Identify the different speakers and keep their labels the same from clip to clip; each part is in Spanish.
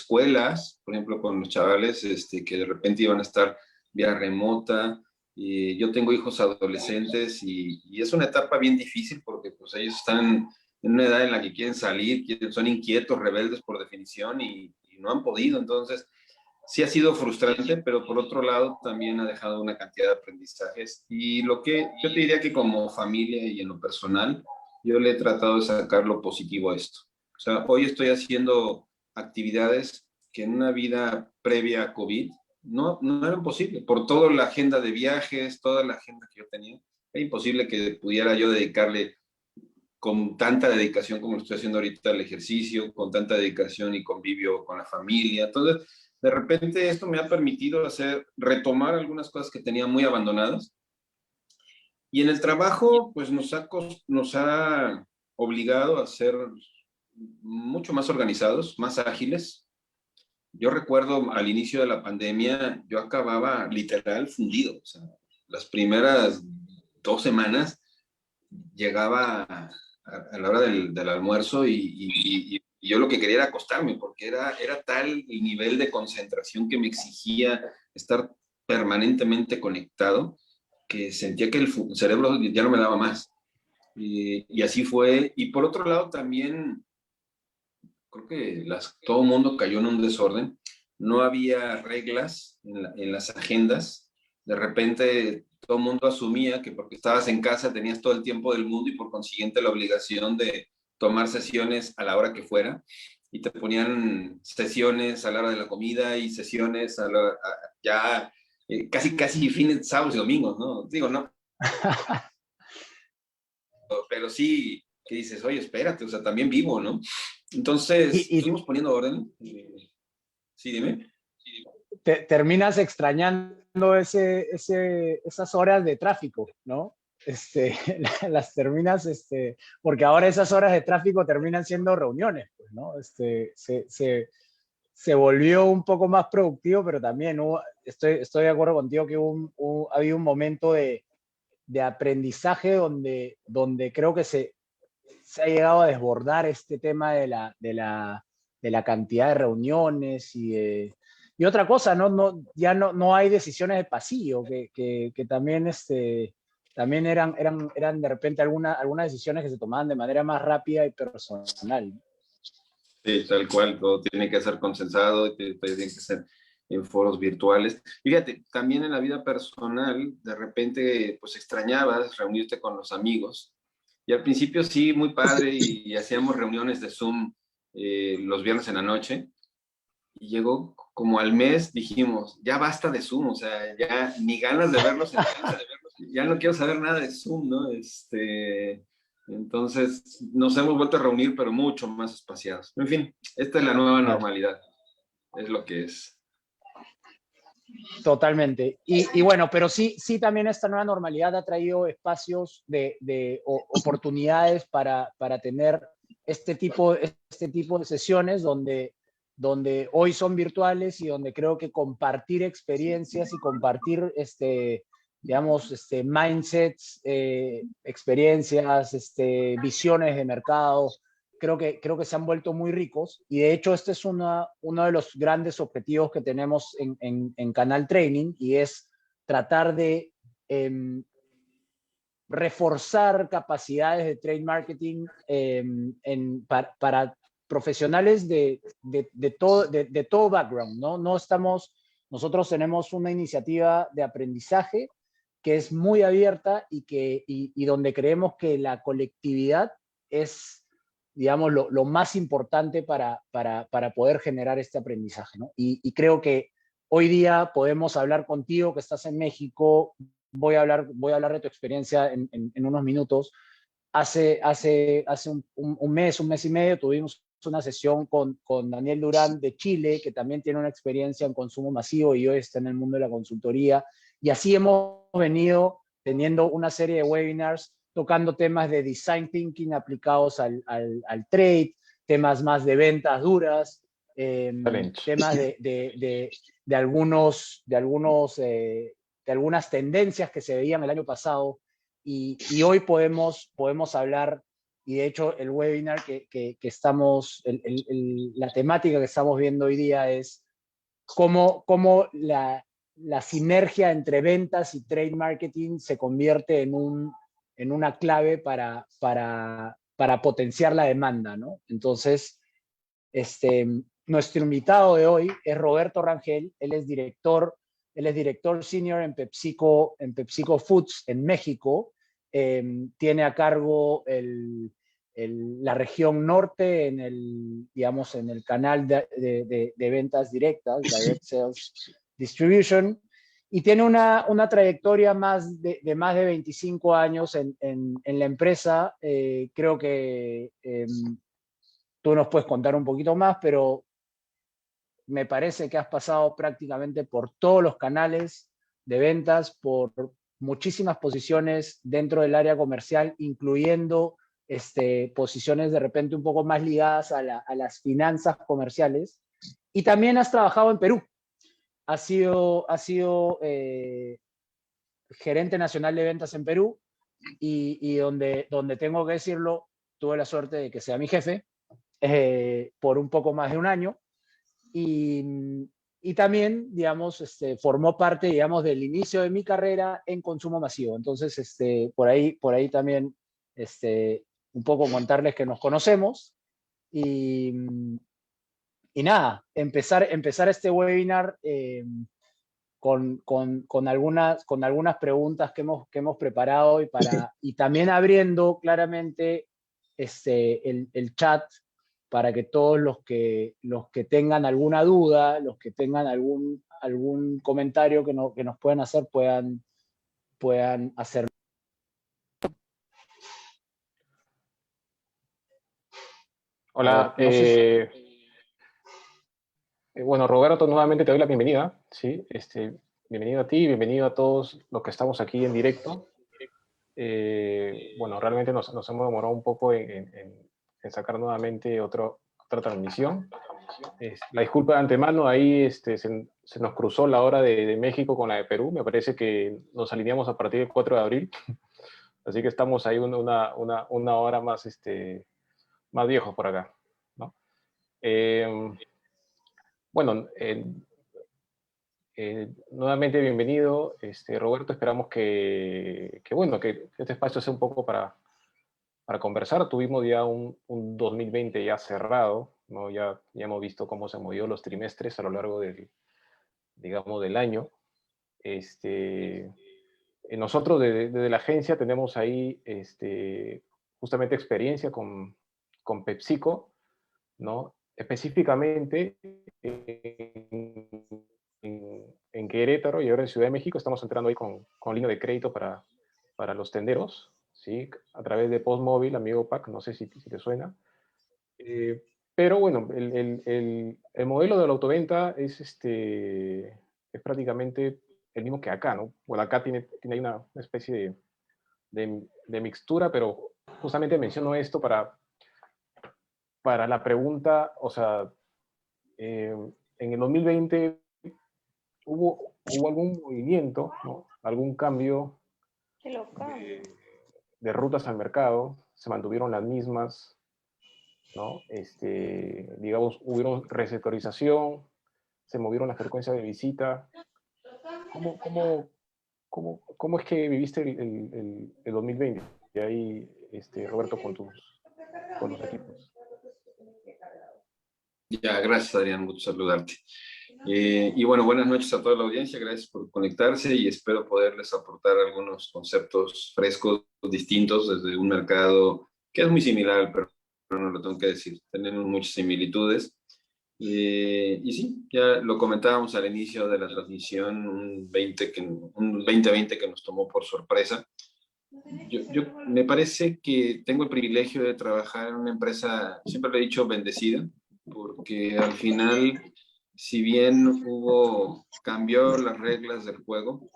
Speaker 1: escuelas, por ejemplo, con los chavales que de repente iban a estar vía remota. Y yo tengo hijos adolescentes y es una etapa bien difícil porque pues ellos están en una edad en la que quieren salir, son inquietos, rebeldes por definición y no han podido. Entonces, sí ha sido frustrante, pero por otro lado también ha dejado una cantidad de aprendizajes. Y lo que yo te diría que como familia y en lo personal, yo le he tratado de sacar lo positivo a esto. O sea, hoy estoy haciendo actividades que en una vida previa a COVID no eran posibles. Por toda la agenda de viajes, toda la agenda que yo tenía, era imposible que pudiera yo dedicarle con tanta dedicación como lo estoy haciendo ahorita al ejercicio, con tanta dedicación y convivio con la familia. Entonces, de repente esto me ha permitido retomar algunas cosas que tenía muy abandonadas. Y en el trabajo, pues nos ha obligado a ser mucho más organizados, más ágiles. Yo recuerdo al inicio de la pandemia, yo acababa literal fundido. O sea, las primeras 2 semanas llegaba a la hora del almuerzo y yo lo que quería era acostarme, porque era tal el nivel de concentración que me exigía estar permanentemente conectado, que sentía que el cerebro ya no me daba más. Y así fue. Y por otro lado también, creo que todo el mundo cayó en un desorden. No había reglas en las agendas. De repente todo el mundo asumía que porque estabas en casa tenías todo el tiempo del mundo y por consiguiente la obligación de tomar sesiones a la hora que fuera. Y te ponían sesiones a la hora de la comida y sesiones ya casi fines, sábados y domingos, ¿no? Digo, no, pero sí que dices, oye, espérate, o sea, también vivo, ¿no? Entonces,
Speaker 2: Y
Speaker 1: fuimos poniendo orden. Sí, dime.
Speaker 2: terminas extrañando esas horas de tráfico, ¿no? Las terminas, porque ahora esas horas de tráfico terminan siendo reuniones, pues, ¿no? Se volvió un poco más productivo, pero también estoy de acuerdo contigo que ha habido un momento de aprendizaje donde creo que se ha llegado a desbordar este tema de la cantidad de reuniones y otra cosa, ya no hay decisiones de pasillo, que también, también eran de repente algunas decisiones que se tomaban de manera más rápida y personal.
Speaker 1: Sí, tal cual, todo tiene que ser consensado, tiene que ser en foros virtuales. Fíjate, también en la vida personal, de repente, pues extrañabas reunirte con los amigos. Y al principio sí, muy padre, y hacíamos reuniones de Zoom los viernes en la noche. Y llegó como al mes, dijimos, ya basta de Zoom, o sea, ya ni ganas de verlos en casa, ya no quiero saber nada de Zoom, ¿no? Entonces, nos hemos vuelto a reunir, pero mucho más espaciados. En fin, esta es la nueva
Speaker 2: Claro.
Speaker 1: normalidad, es lo que es.
Speaker 2: Totalmente. Y bueno, pero sí también esta nueva normalidad ha traído espacios de oportunidades para tener este tipo de sesiones donde hoy son virtuales y donde creo que compartir experiencias y compartir digamos, mindsets, experiencias, visiones de mercado, creo que se han vuelto muy ricos y de hecho este es uno de los grandes objetivos que tenemos en Canal Training y es tratar de reforzar capacidades de trade marketing para profesionales de todo background, ¿no? Nosotros tenemos una iniciativa de aprendizaje que es muy abierta y donde creemos que la colectividad es, digamos, lo más importante para poder generar este aprendizaje, ¿no? Y creo que hoy día podemos hablar contigo que estás en México, voy a hablar de tu experiencia en unos minutos. Hace un mes y medio tuvimos una sesión con Daniel Durán de Chile, que también tiene una experiencia en consumo masivo y hoy está en el mundo de la consultoría. Y así hemos venido teniendo una serie de webinars tocando temas de design thinking aplicados al trade, temas más de ventas duras, temas de algunas tendencias que se veían el año pasado y hoy podemos hablar y de hecho el webinar que estamos, la temática que estamos viendo hoy día es cómo la sinergia entre ventas y trade marketing se convierte en una clave para potenciar la demanda, ¿no? Entonces, nuestro invitado de hoy es Roberto Rangel. Él es director senior en PepsiCo Foods en México. Tiene a cargo la región norte digamos, en el canal de ventas directas, Direct Sales Distribution, y tiene una trayectoria de más de 25 años en la empresa. Creo que tú nos puedes contar un poquito más, pero me parece que has pasado prácticamente por todos los canales de ventas, por muchísimas posiciones dentro del área comercial, incluyendo posiciones de repente un poco más ligadas a las finanzas comerciales. Y también has trabajado en Perú. Has sido gerente nacional de ventas en Perú y donde tengo que decirlo, tuve la suerte de que sea mi jefe por un poco más de un año. Y también, digamos, formó parte, digamos, del inicio de mi carrera en consumo masivo. Entonces, por ahí también, un poco contarles que nos conocemos y, y nada, empezar este webinar con algunas preguntas que hemos preparado y también abriendo claramente el chat para que todos los que tengan alguna duda, los que tengan algún comentario que nos puedan hacer, puedan hacerlo.
Speaker 3: Hola,
Speaker 2: Ver, no sé
Speaker 3: bueno, Roberto, nuevamente te doy la bienvenida, ¿sí? Bienvenido a ti, bienvenido a todos los que estamos aquí en directo. Bueno, realmente nos hemos demorado un poco en sacar nuevamente otra transmisión. La disculpa de antemano, ahí se nos cruzó la hora de México con la de Perú. Me parece que nos alineamos a partir del 4 de abril, así que estamos ahí una hora más, más viejos por acá, ¿no? Bueno, nuevamente bienvenido, Roberto. Esperamos bueno, que este espacio sea un poco para conversar. Tuvimos ya un 2020 ya cerrado, ¿no? Ya hemos visto cómo se movió los trimestres a lo largo digamos, del año. Nosotros desde la agencia tenemos ahí justamente experiencia con PepsiCo, ¿no? Específicamente en Querétaro y ahora en Ciudad de México estamos entrando ahí con línea de crédito para los tenderos, ¿sí? A través de PostMóvil, amigo Pac, no sé si te suena. Pero bueno, el modelo de la autoventa es prácticamente el mismo que acá, ¿no? Bueno, acá tiene ahí una especie de mixtura, pero justamente menciono esto para la pregunta, o sea, en el 2020 hubo algún movimiento, ¿no? Algún cambio de rutas al mercado, se mantuvieron las mismas, ¿no? Digamos, hubieron resectorización, se movieron las frecuencias de visita. ¿Cómo es que viviste el 2020? Y ahí, Roberto, con los equipos.
Speaker 1: Ya, gracias Adrián, gusto saludarte. Y bueno, buenas noches a toda la audiencia, gracias por conectarse y espero poderles aportar algunos conceptos frescos, distintos desde un mercado que es muy similar, pero no lo tengo que decir, tenemos muchas similitudes. Y sí, ya lo comentábamos al inicio de la transmisión, un 2020 que nos tomó por sorpresa. Me parece que tengo el privilegio de trabajar en una empresa, siempre lo he dicho, bendecida, porque al final, si bien cambió las reglas del juego,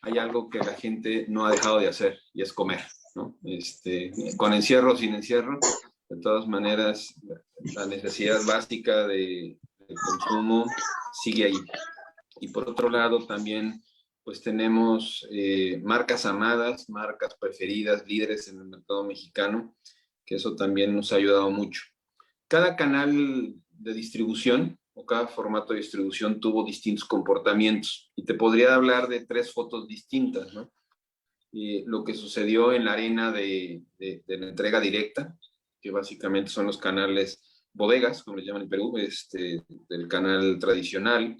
Speaker 1: hay algo que la gente no ha dejado de hacer y es comer, ¿no? Con encierro o sin encierro, de todas maneras, la necesidad básica de consumo sigue ahí. Y por otro lado, también pues tenemos marcas amadas, marcas preferidas, líderes en el mercado mexicano, que eso también nos ha ayudado mucho. Cada canal de distribución o cada formato de distribución tuvo distintos comportamientos y te podría hablar de 3 fotos distintas, ¿no? Lo que sucedió en la arena de la entrega directa, que básicamente son los canales bodegas, como les llaman en Perú, del canal tradicional.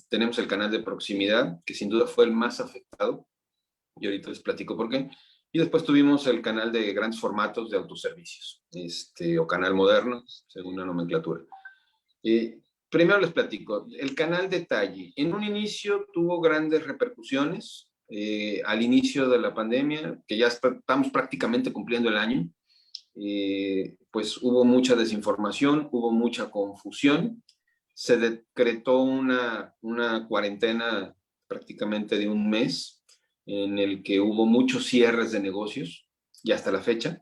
Speaker 1: Tenemos el canal de proximidad, que sin duda fue el más afectado, y ahorita les platico por qué. Y después tuvimos el canal de grandes formatos de autoservicios, o canal moderno, según la nomenclatura. Primero les platico, el canal detalle. En un inicio tuvo grandes repercusiones, al inicio de la pandemia, que ya estamos prácticamente cumpliendo el año, pues hubo mucha desinformación, hubo mucha confusión, se decretó una cuarentena prácticamente de un mes, en el que hubo muchos cierres de negocios, y hasta la fecha.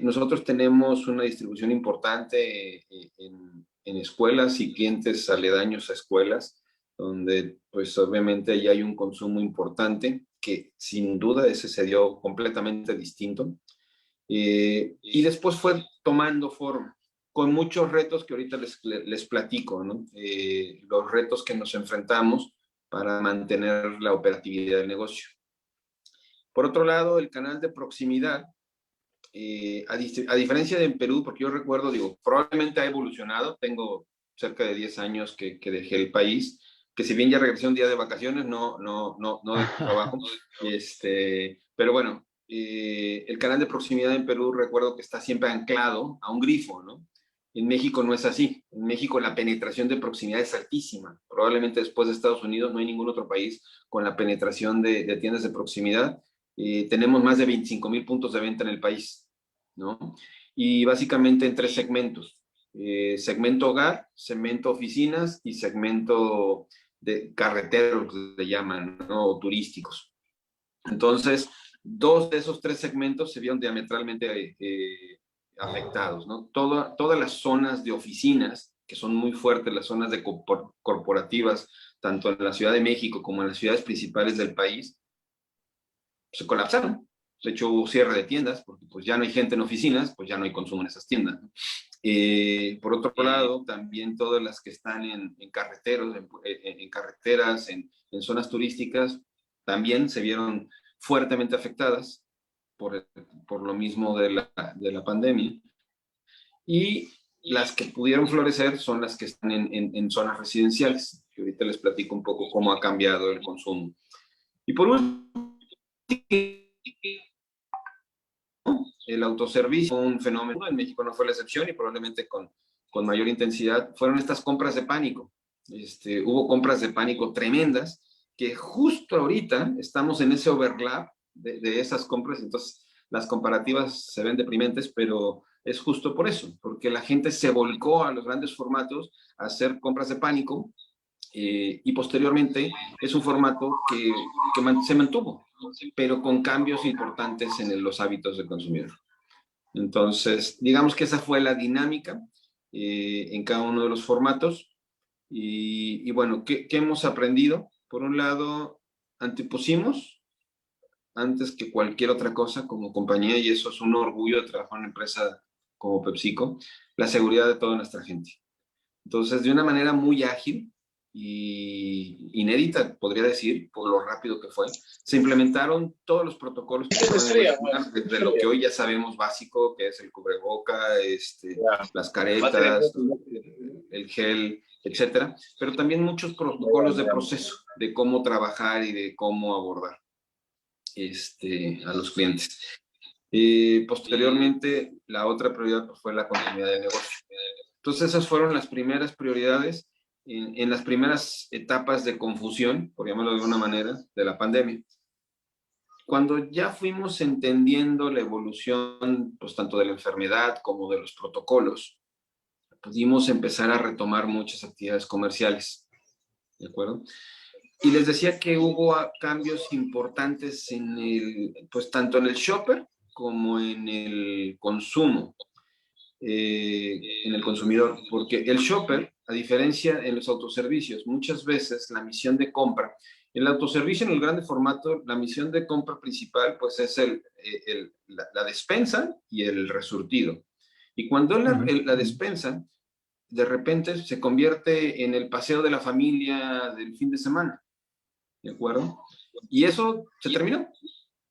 Speaker 1: Nosotros tenemos una distribución importante en escuelas y clientes aledaños a escuelas, donde pues obviamente ya hay un consumo importante, que sin duda ese se dio completamente distinto. Y después fue tomando forma, con muchos retos que ahorita les platico, ¿no? Los retos que nos enfrentamos para mantener la operatividad del negocio. Por otro lado, el canal de proximidad, a diferencia de en Perú, porque yo recuerdo, digo, probablemente ha evolucionado, tengo cerca de 10 años que dejé el país, que si bien ya regresé un día de vacaciones, no de trabajo, pero bueno, el canal de proximidad en Perú recuerdo que está siempre anclado a un grifo, ¿no? En México no es así. En México la penetración de proximidad es altísima. Probablemente después de Estados Unidos no hay ningún otro país con la penetración de tiendas de proximidad. Tenemos más de 25,000 puntos de venta en el país, ¿no? Y básicamente en 3 segmentos. Segmento hogar, segmento oficinas y segmento de carreteros, que le llaman, ¿no? O turísticos. Entonces, 2 de esos 3 segmentos se vieron diametralmente afectados, ¿no? Todas las zonas de oficinas, que son muy fuertes, las zonas de corporativas, tanto en la Ciudad de México como en las ciudades principales del país, se colapsaron. De hecho, hubo cierre de tiendas, porque pues ya no hay gente en oficinas, pues ya no hay consumo en esas tiendas, ¿no? Por otro lado, también todas las que están en carreteros, en carreteras, en zonas turísticas, también se vieron fuertemente afectadas por lo mismo de la pandemia. Y las que pudieron florecer son las que están en zonas residenciales, que ahorita les platico un poco cómo ha cambiado el consumo. Y por último, el autoservicio, un fenómeno, en México no fue la excepción y probablemente con mayor intensidad, fueron estas compras de pánico. Hubo compras de pánico tremendas, que justo ahorita estamos en ese overlap de esas compras, entonces las comparativas se ven deprimentes, pero es justo por eso, porque la gente se volcó a los grandes formatos a hacer compras de pánico, y posteriormente es un formato que se mantuvo, pero con cambios importantes en los hábitos del consumidor. Entonces, digamos que esa fue la dinámica en cada uno de los formatos. Y bueno, ¿qué hemos aprendido? Por un lado, antepusimos, antes que cualquier otra cosa como compañía, y eso es un orgullo de trabajar en una empresa como PepsiCo, la seguridad de toda nuestra gente. Entonces, de una manera muy ágil y inédita, podría decir, por lo rápido que fue, se implementaron todos los protocolos que de lo que hoy ya sabemos básico, que es el cubreboca, las caretas, el gel, etcétera, pero también muchos protocolos de proceso, de cómo trabajar y de cómo abordar a los clientes. Posteriormente, la otra prioridad pues, fue la continuidad del negocio. Entonces, esas fueron las primeras prioridades en las primeras etapas de confusión, por llamarlo de alguna manera, de la pandemia. Cuando ya fuimos entendiendo la evolución, pues tanto de la enfermedad como de los protocolos, pudimos empezar a retomar muchas actividades comerciales, ¿de acuerdo? Y les decía que hubo cambios importantes pues tanto en el shopper como en el consumo, en el consumidor, porque el shopper a diferencia en los autoservicios, muchas veces la misión de compra, el autoservicio en el grande formato, la misión de compra principal pues es la despensa y el resurtido. Y cuando la despensa de repente se convierte en el paseo de la familia del fin de semana, ¿de acuerdo? Y eso se terminó,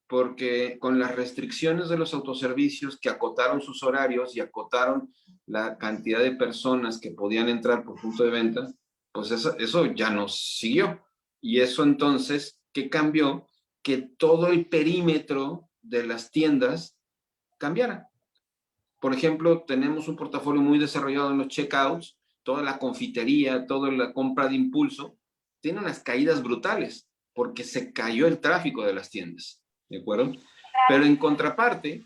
Speaker 1: porque con las restricciones de los autoservicios que acotaron sus horarios y acotaron la cantidad de personas que podían entrar por punto de venta, pues eso ya no siguió. Y eso entonces, ¿qué cambió? Que todo el perímetro de las tiendas cambiara. Por ejemplo, tenemos un portafolio muy desarrollado en los checkouts, toda la confitería, toda la compra de impulso, tiene unas caídas brutales, porque se cayó el tráfico de las tiendas, ¿de acuerdo? Pero en contraparte,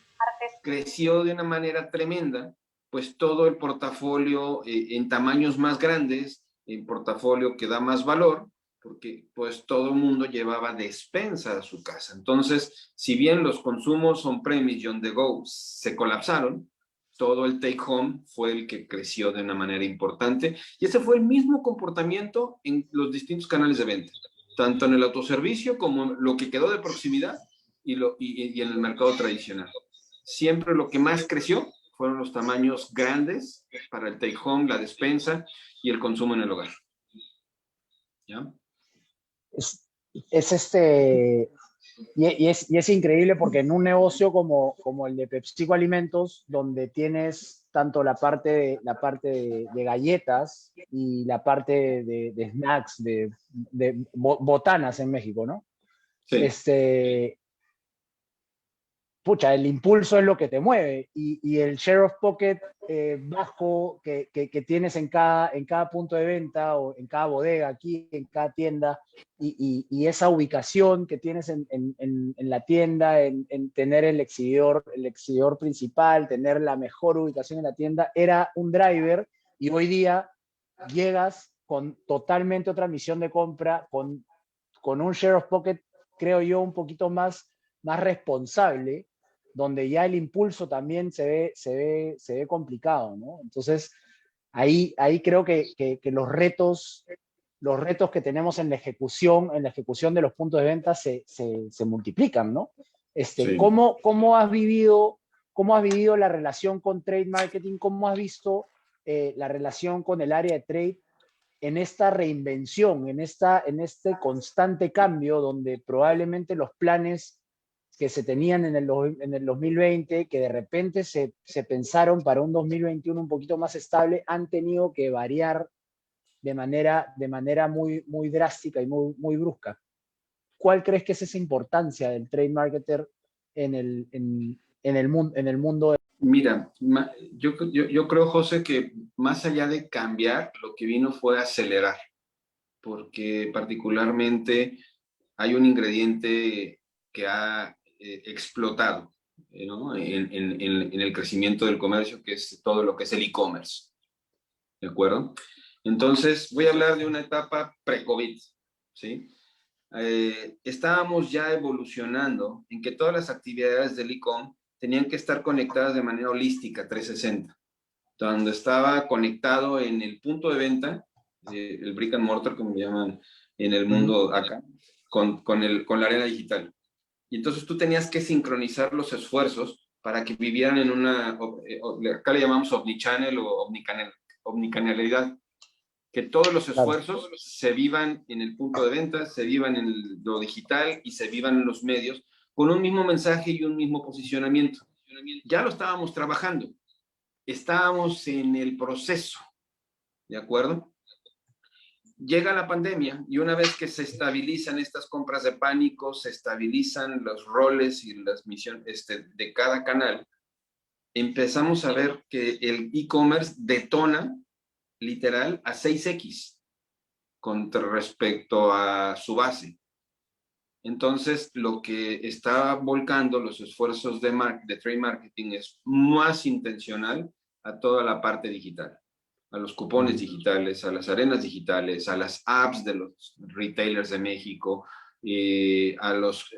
Speaker 1: creció de una manera tremenda, pues todo el portafolio en tamaños más grandes, en portafolio que da más valor, porque pues todo el mundo llevaba despensa a su casa. Entonces, si bien los consumos on-premise y on-the-go se colapsaron, todo el take-home fue el que creció de una manera importante, y ese fue el mismo comportamiento en los distintos canales de venta, tanto en el autoservicio como lo que quedó de proximidad y en el mercado tradicional. Siempre lo que más creció fueron los tamaños grandes para el take home, la despensa y el consumo en el hogar. ¿Ya?
Speaker 2: Es increíble porque en un negocio como el de PepsiCo Alimentos, donde tienes tanto la parte de galletas y la parte de snacks, de botanas en México, ¿no?
Speaker 1: Sí.
Speaker 2: Pucha, el impulso es lo que te mueve y el share of pocket bajo que tienes en cada punto de venta o en cada bodega aquí, en cada tienda, y esa ubicación que tienes en la tienda, en tener el exhibidor principal, tener la mejor ubicación en la tienda, era un driver, y hoy día llegas con totalmente otra misión de compra, con un share of pocket, creo yo, un poquito más responsable, donde ya el impulso también se ve complicado, ¿no? Entonces, ahí creo que los retos que tenemos en la ejecución de los puntos de venta se multiplican, ¿no?
Speaker 1: Sí.
Speaker 2: ¿Cómo has vivido la relación con trade marketing? ¿Cómo has visto la relación con el área de trade en esta reinvención, en este constante cambio, donde probablemente los planes que se tenían en el 2020, que de repente se pensaron para un 2021 un poquito más estable, han tenido que variar de manera muy, muy drástica y muy, muy brusca? ¿Cuál crees que es esa importancia del trade marketer en el mundo?
Speaker 1: Mira, yo creo, José, que más allá de cambiar, lo que vino fue acelerar, porque particularmente hay un ingrediente que ha explotado, ¿no? en el crecimiento del comercio, que es todo lo que es el e-commerce, ¿de acuerdo? Entonces, voy a hablar de una etapa pre-COVID, ¿sí? Estábamos ya evolucionando en que todas las actividades del e-com tenían que estar conectadas de manera holística, 360, donde estaba conectado en el punto de venta, el brick and mortar, como llaman en el mundo acá, con la arena digital. Y entonces tú tenías que sincronizar los esfuerzos para que vivieran en acá le llamamos omnichannel o omnicanalidad, que todos los esfuerzos se vivan en el punto de venta, se vivan en lo digital y se vivan en los medios con un mismo mensaje y un mismo posicionamiento. Ya lo estábamos trabajando, estábamos en el proceso, ¿de acuerdo? Llega la pandemia y una vez que se estabilizan estas compras de pánico, se estabilizan los roles y las misiones de cada canal, empezamos a ver que el e-commerce detona literal a 6x con respecto a su base. Entonces, lo que está volcando los esfuerzos de trade marketing es más intencional a toda la parte digital, a los cupones digitales, a las arenas digitales, a las apps de los retailers de México, a los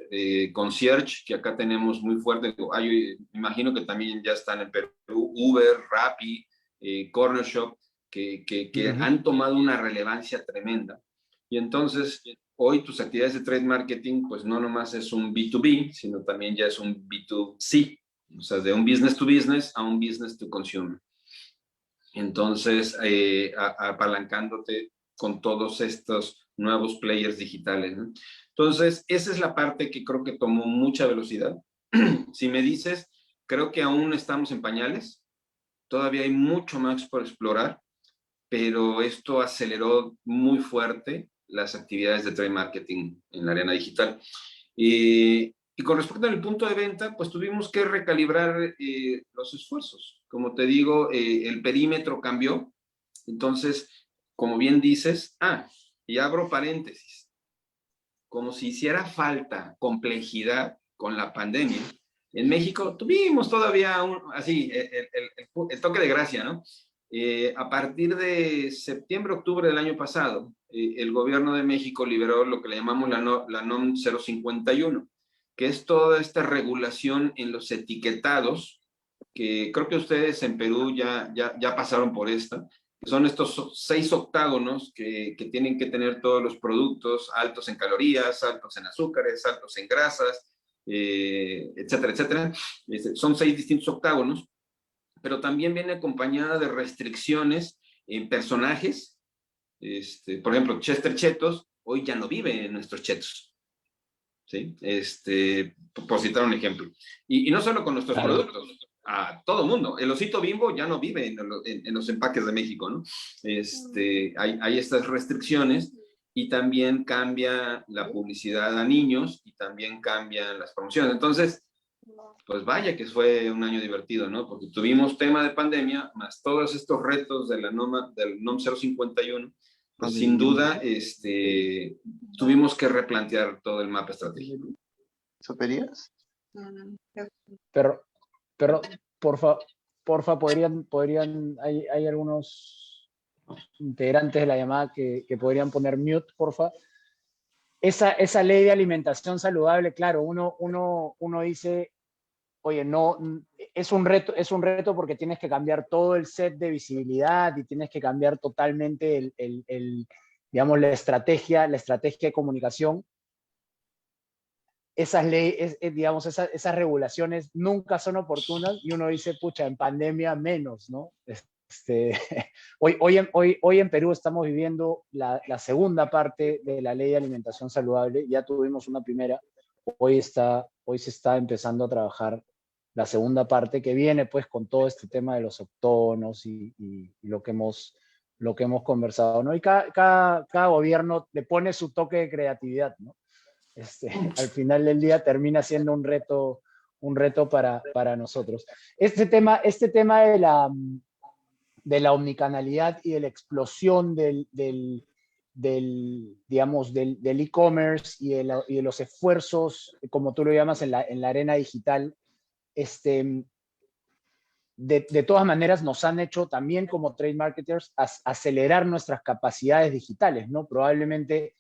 Speaker 1: concierge que acá tenemos muy fuerte. Me imagino que también ya están en Perú, Uber, Rappi, Corner Shop. que han tomado una relevancia tremenda. Y entonces, hoy tus actividades de trade marketing, pues no nomás es un B2B, sino también ya es un B2C, o sea, de un business to business a un business to consumer. Entonces, apalancándote con todos estos nuevos players digitales, ¿no? Entonces, esa es la parte que creo que tomó mucha velocidad. Si me dices, creo que aún estamos en pañales, todavía hay mucho más por explorar, pero esto aceleró muy fuerte las actividades de trade marketing en la arena digital. Y con respecto al punto de venta, pues tuvimos que recalibrar los esfuerzos. Como te digo, el perímetro cambió. Entonces, como bien dices, y abro paréntesis, como si hiciera falta complejidad con la pandemia, en México tuvimos todavía el toque de gracia, ¿no? A partir de septiembre, octubre del año pasado, el gobierno de México liberó lo que le llamamos la NOM 051, que es toda esta regulación en los etiquetados, que creo que ustedes en Perú ya pasaron por esta, que son estos 6 octágonos que tienen que tener todos los productos, altos en calorías, altos en azúcares, altos en grasas, etcétera, etcétera. Son 6 distintos octágonos, pero también viene acompañada de restricciones en personajes. Por ejemplo, Chester Chetos hoy ya no vive en nuestros chetos, ¿sí? Por citar un ejemplo. Y no solo con nuestros productos, a todo mundo. El osito Bimbo ya no vive en los empaques de México, ¿no? Hay estas restricciones y también cambia la publicidad a niños y también cambian las promociones. Entonces, pues vaya que fue un año divertido, ¿no? Porque tuvimos tema de pandemia, más todos estos retos de del NOM 051, pues sin duda tuvimos que replantear todo el mapa estratégico.
Speaker 4: ¿Superiores?
Speaker 2: Pero porfa, hay algunos integrantes de la llamada que podrían poner mute, porfa. Esa ley de alimentación saludable, claro, uno dice, oye, no, es un reto porque tienes que cambiar todo el set de visibilidad y tienes que cambiar totalmente digamos, la estrategia de comunicación. Esas leyes, digamos, esas regulaciones nunca son oportunas y uno dice, pucha, en pandemia menos, ¿no? Hoy en Perú estamos viviendo la segunda parte de la ley de alimentación saludable, ya tuvimos una primera, hoy se está empezando a trabajar la segunda parte que viene pues con todo este tema de los octógonos y lo que hemos conversado, ¿no? Y cada gobierno le pone su toque de creatividad, ¿no? Al final del día termina siendo un reto para nosotros. Este tema de la omnicanalidad y de la explosión del e-commerce y de los esfuerzos, como tú lo llamas, en la arena digital, de todas maneras nos han hecho también como trade marketers acelerar nuestras capacidades digitales, ¿no? Probablemente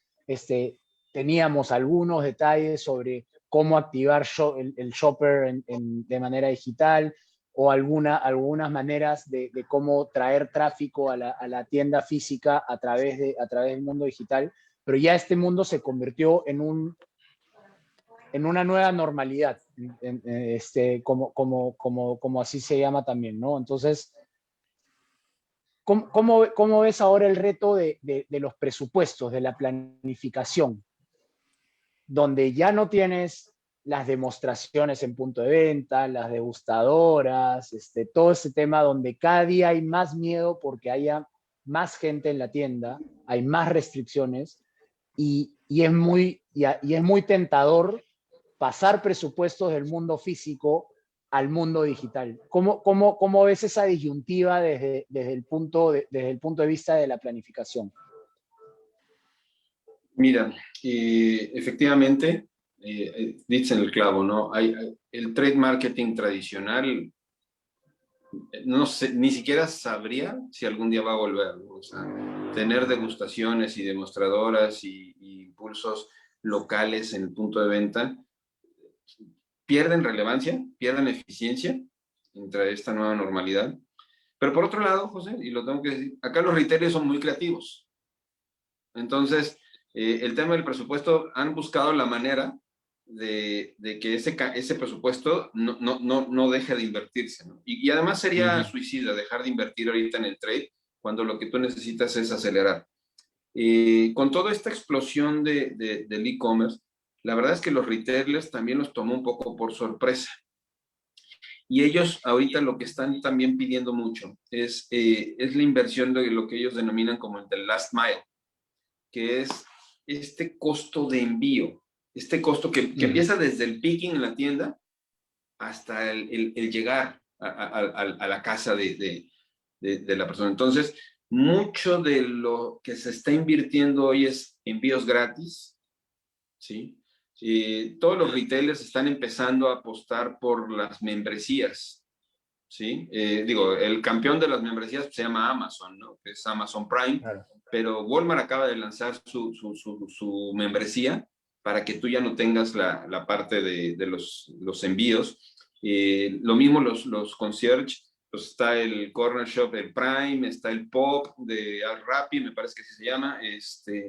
Speaker 2: teníamos algunos detalles sobre cómo activar el shopper de manera digital o algunas maneras de cómo traer tráfico a la tienda física a través del mundo digital, pero ya este mundo se convirtió en una nueva normalidad, como así se llama también, ¿no? Entonces, ¿cómo ves ahora el reto de los presupuestos, de la planificación, donde ya no tienes las demostraciones en punto de venta, las degustadoras, todo ese tema donde cada día hay más miedo porque haya más gente en la tienda, hay más restricciones y es muy tentador pasar presupuestos del mundo físico al mundo digital? ¿Cómo ves esa disyuntiva desde el punto de vista de la planificación?
Speaker 1: Mira, efectivamente, dices en el clavo, ¿no? El trade marketing tradicional, no sé, ni siquiera sabría si algún día va a volver, ¿no? O sea, tener degustaciones y demostradoras y impulsos locales en el punto de venta, pierden relevancia, pierden eficiencia entre esta nueva normalidad. Pero por otro lado, José, y lo tengo que decir, acá los retailers son muy creativos. Entonces, el tema del presupuesto, han buscado la manera de que ese presupuesto no deje de invertirse, ¿no? Y además sería suicida dejar de invertir ahorita en el trade cuando lo que tú necesitas es acelerar. Con toda esta explosión del e-commerce, la verdad es que los retailers también los tomó un poco por sorpresa. Y ellos ahorita lo que están también pidiendo mucho es la inversión de lo que ellos denominan como el del last mile, que es este costo de envío, este costo que empieza desde el picking en la tienda hasta el llegar a la casa de la persona. Entonces, mucho de lo que se está invirtiendo hoy es envíos gratis, ¿sí? Todos los retailers están empezando a apostar por las membresías, ¿sí? Digo, el campeón de las membresías se llama Amazon, ¿no? Que es Amazon Prime, claro. Pero Walmart acaba de lanzar su membresía para que tú ya no tengas la parte de los envíos. Lo mismo los concierge, pues está el Corner Shop, el Prime, está el Pop de Rappi, me parece que así se llama.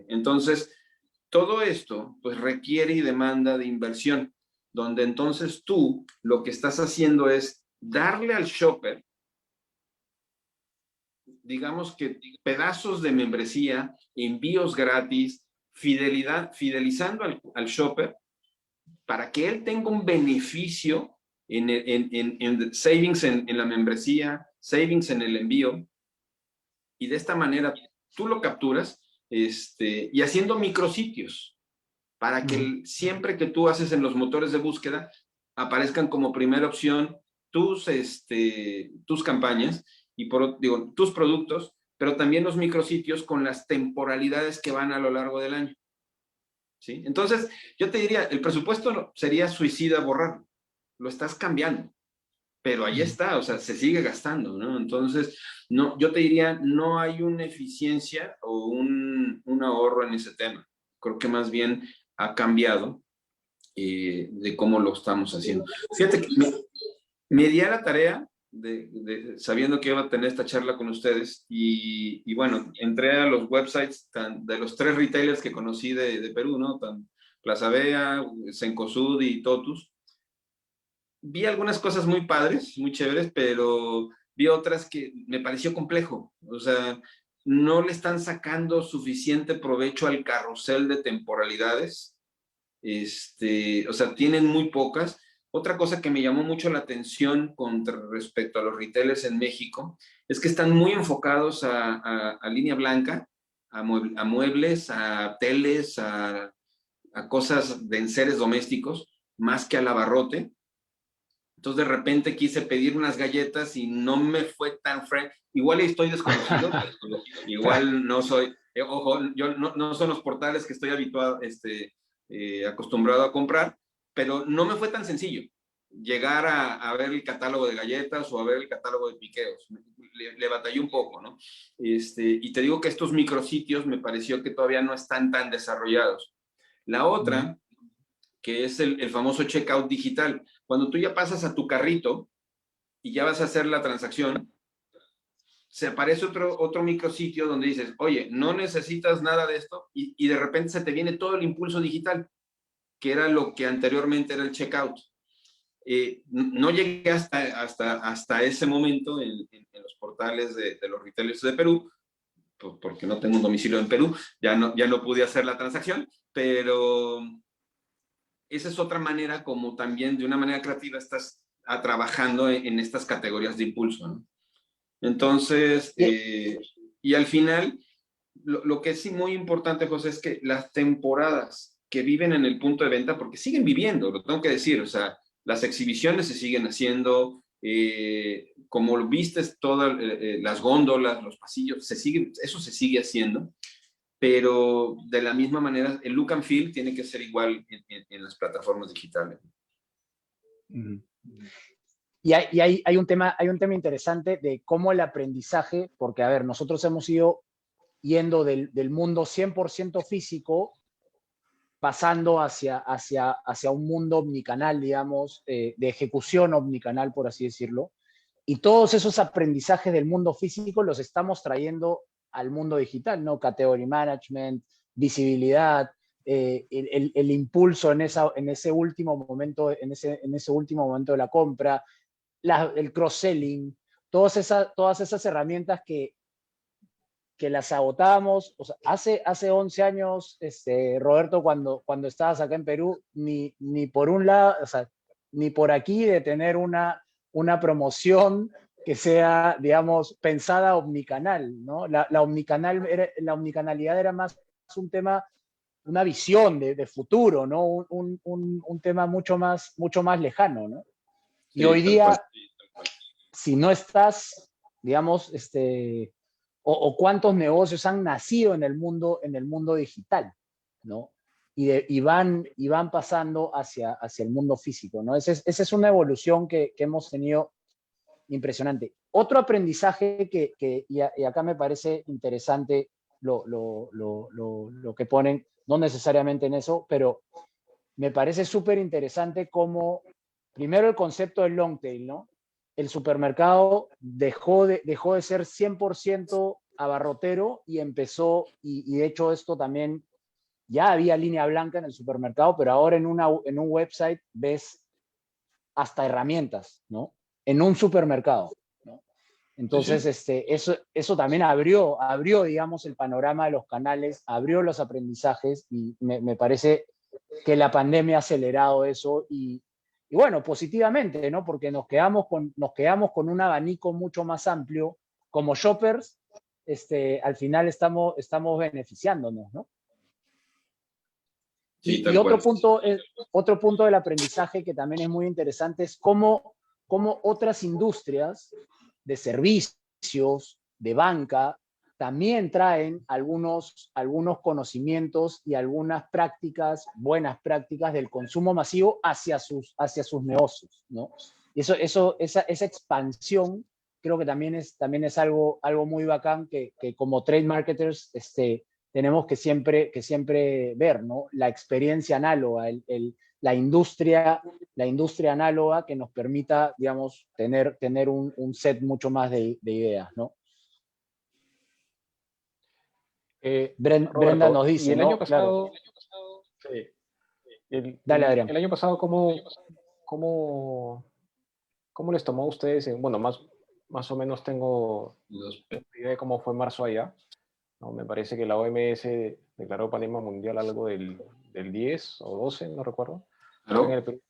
Speaker 1: Entonces, todo esto pues requiere y demanda de inversión, donde entonces tú lo que estás haciendo es darle al shopper, digamos que pedazos de membresía, envíos gratis, fidelizando al shopper para que él tenga un beneficio en savings en la membresía, savings en el envío, y de esta manera tú lo capturas y haciendo micrositios para que siempre que tú haces en los motores de búsqueda aparezcan como primera opción tus campañas y tus productos, pero también los micrositios con las temporalidades que van a lo largo del año, ¿sí? Entonces, yo te diría, el presupuesto sería suicida borrarlo, lo estás cambiando, pero ahí está, o sea, se sigue gastando, ¿no? Entonces, no, yo te diría, no hay una eficiencia o un ahorro en ese tema. Creo que más bien ha cambiado de cómo lo estamos haciendo. Fíjate que me di a la tarea sabiendo que iba a tener esta charla con ustedes y bueno, entré a los websites de los 3 retailers que conocí de Perú, ¿no? Plaza Vea, Cencosud y Totus. Vi algunas cosas muy padres, muy chéveres, pero vi otras que me pareció complejo. O sea, no le están sacando suficiente provecho al carrusel de temporalidades. O sea, tienen muy pocas. Otra cosa que me llamó mucho la atención respecto a los retailers en México es que están muy enfocados a línea blanca, a muebles, a teles, a cosas de enseres domésticos, más que al abarrote. Entonces, de repente quise pedir unas galletas y no me fue tan friendly. Igual estoy desconocido, igual no soy, ojo, yo no son los portales que estoy habituado, acostumbrado a comprar, pero no me fue tan sencillo llegar a ver el catálogo de galletas o a ver el catálogo de piqueos. Le batallé un poco, ¿no? Y te digo que estos micrositios me pareció que todavía no están tan desarrollados. La otra, que es el famoso checkout digital. Cuando tú ya pasas a tu carrito y ya vas a hacer la transacción, se aparece otro micrositio donde dices, oye, no necesitas nada de esto, y de repente se te viene todo el impulso digital, que era lo que anteriormente era el checkout. No llegué hasta ese momento en los portales de los retailers de Perú, porque no tengo un domicilio en Perú, ya no pude hacer la transacción, pero esa es otra manera como también de una manera creativa estás trabajando en estas categorías de impulso, ¿no? Entonces, y al final, lo que es sí muy importante, José, es que las temporadas que viven en el punto de venta, porque siguen viviendo, lo tengo que decir, o sea, las exhibiciones se siguen haciendo, como vistes todas las góndolas, los pasillos, eso se sigue haciendo, pero de la misma manera, el look and feel tiene que ser igual en las plataformas digitales.
Speaker 2: Y hay un tema interesante de cómo el aprendizaje, porque, a ver, nosotros hemos ido yendo del mundo 100% físico, pasando hacia un mundo omnicanal, digamos, de ejecución omnicanal, por así decirlo. y todos esos aprendizajes del mundo físico los estamos trayendo al mundo digital, ¿no? Category management, visibilidad, el impulso en ese último momento, en ese último momento de la compra, el cross-selling, todas esas herramientas que las agotábamos. O sea, hace 11 años, Roberto, cuando estabas acá en Perú, ni por un lado, o sea, ni por aquí de tener una promoción que sea, digamos, pensada omnicanal, ¿no? La omnicanalidad era más un tema, una visión de futuro, ¿no? Un tema mucho más lejano, ¿no? Y
Speaker 1: Sí,
Speaker 2: hoy
Speaker 1: tal cual.
Speaker 2: día, si no estás, digamos, o cuántos negocios han nacido en el mundo digital, ¿no? Y van pasando hacia el mundo físico, ¿no? Esa es una evolución que hemos tenido impresionante. Otro aprendizaje y acá me parece interesante lo que ponen, no necesariamente en eso, pero me parece súper interesante cómo, primero el concepto del long tail, ¿no? El supermercado dejó de ser 100% abarrotero y empezó, y de hecho esto también, ya había línea blanca en el supermercado, pero ahora en un website ves hasta herramientas, ¿no? En un supermercado, ¿no? Entonces,
Speaker 1: Sí.
Speaker 2: eso también abrió, digamos, el panorama de los canales, abrió los aprendizajes y me parece que la pandemia ha acelerado eso y bueno, positivamente, ¿no? Porque nos quedamos con un abanico mucho más amplio como shoppers, al final estamos beneficiándonos, ¿no?
Speaker 1: Sí,
Speaker 2: Y
Speaker 1: tal cual.
Speaker 2: otro punto del aprendizaje que también es muy interesante es cómo otras industrias de servicios, de banca, también traen algunos conocimientos y algunas prácticas, buenas prácticas del consumo masivo hacia sus negocios, ¿no? Y esa expansión creo que también es algo muy bacán que como trade marketers tenemos que siempre ver, ¿no? La experiencia análoga, la industria análoga que nos permita, digamos, tener un set mucho más de ideas, ¿no? Brenda
Speaker 3: Roberto,
Speaker 2: nos
Speaker 3: y
Speaker 2: dice,
Speaker 3: el año
Speaker 2: ¿no? Claro.
Speaker 3: pasado, sí,
Speaker 2: Dale, Adrián.
Speaker 3: el año pasado, ¿cómo les tomó a ustedes? Bueno, más o menos tengo idea de cómo fue marzo allá, ¿no? Me parece que la OMS declaró pandemia mundial algo del 10 o 12, no recuerdo. Acá en
Speaker 1: ¿Aló?
Speaker 3: el Perú,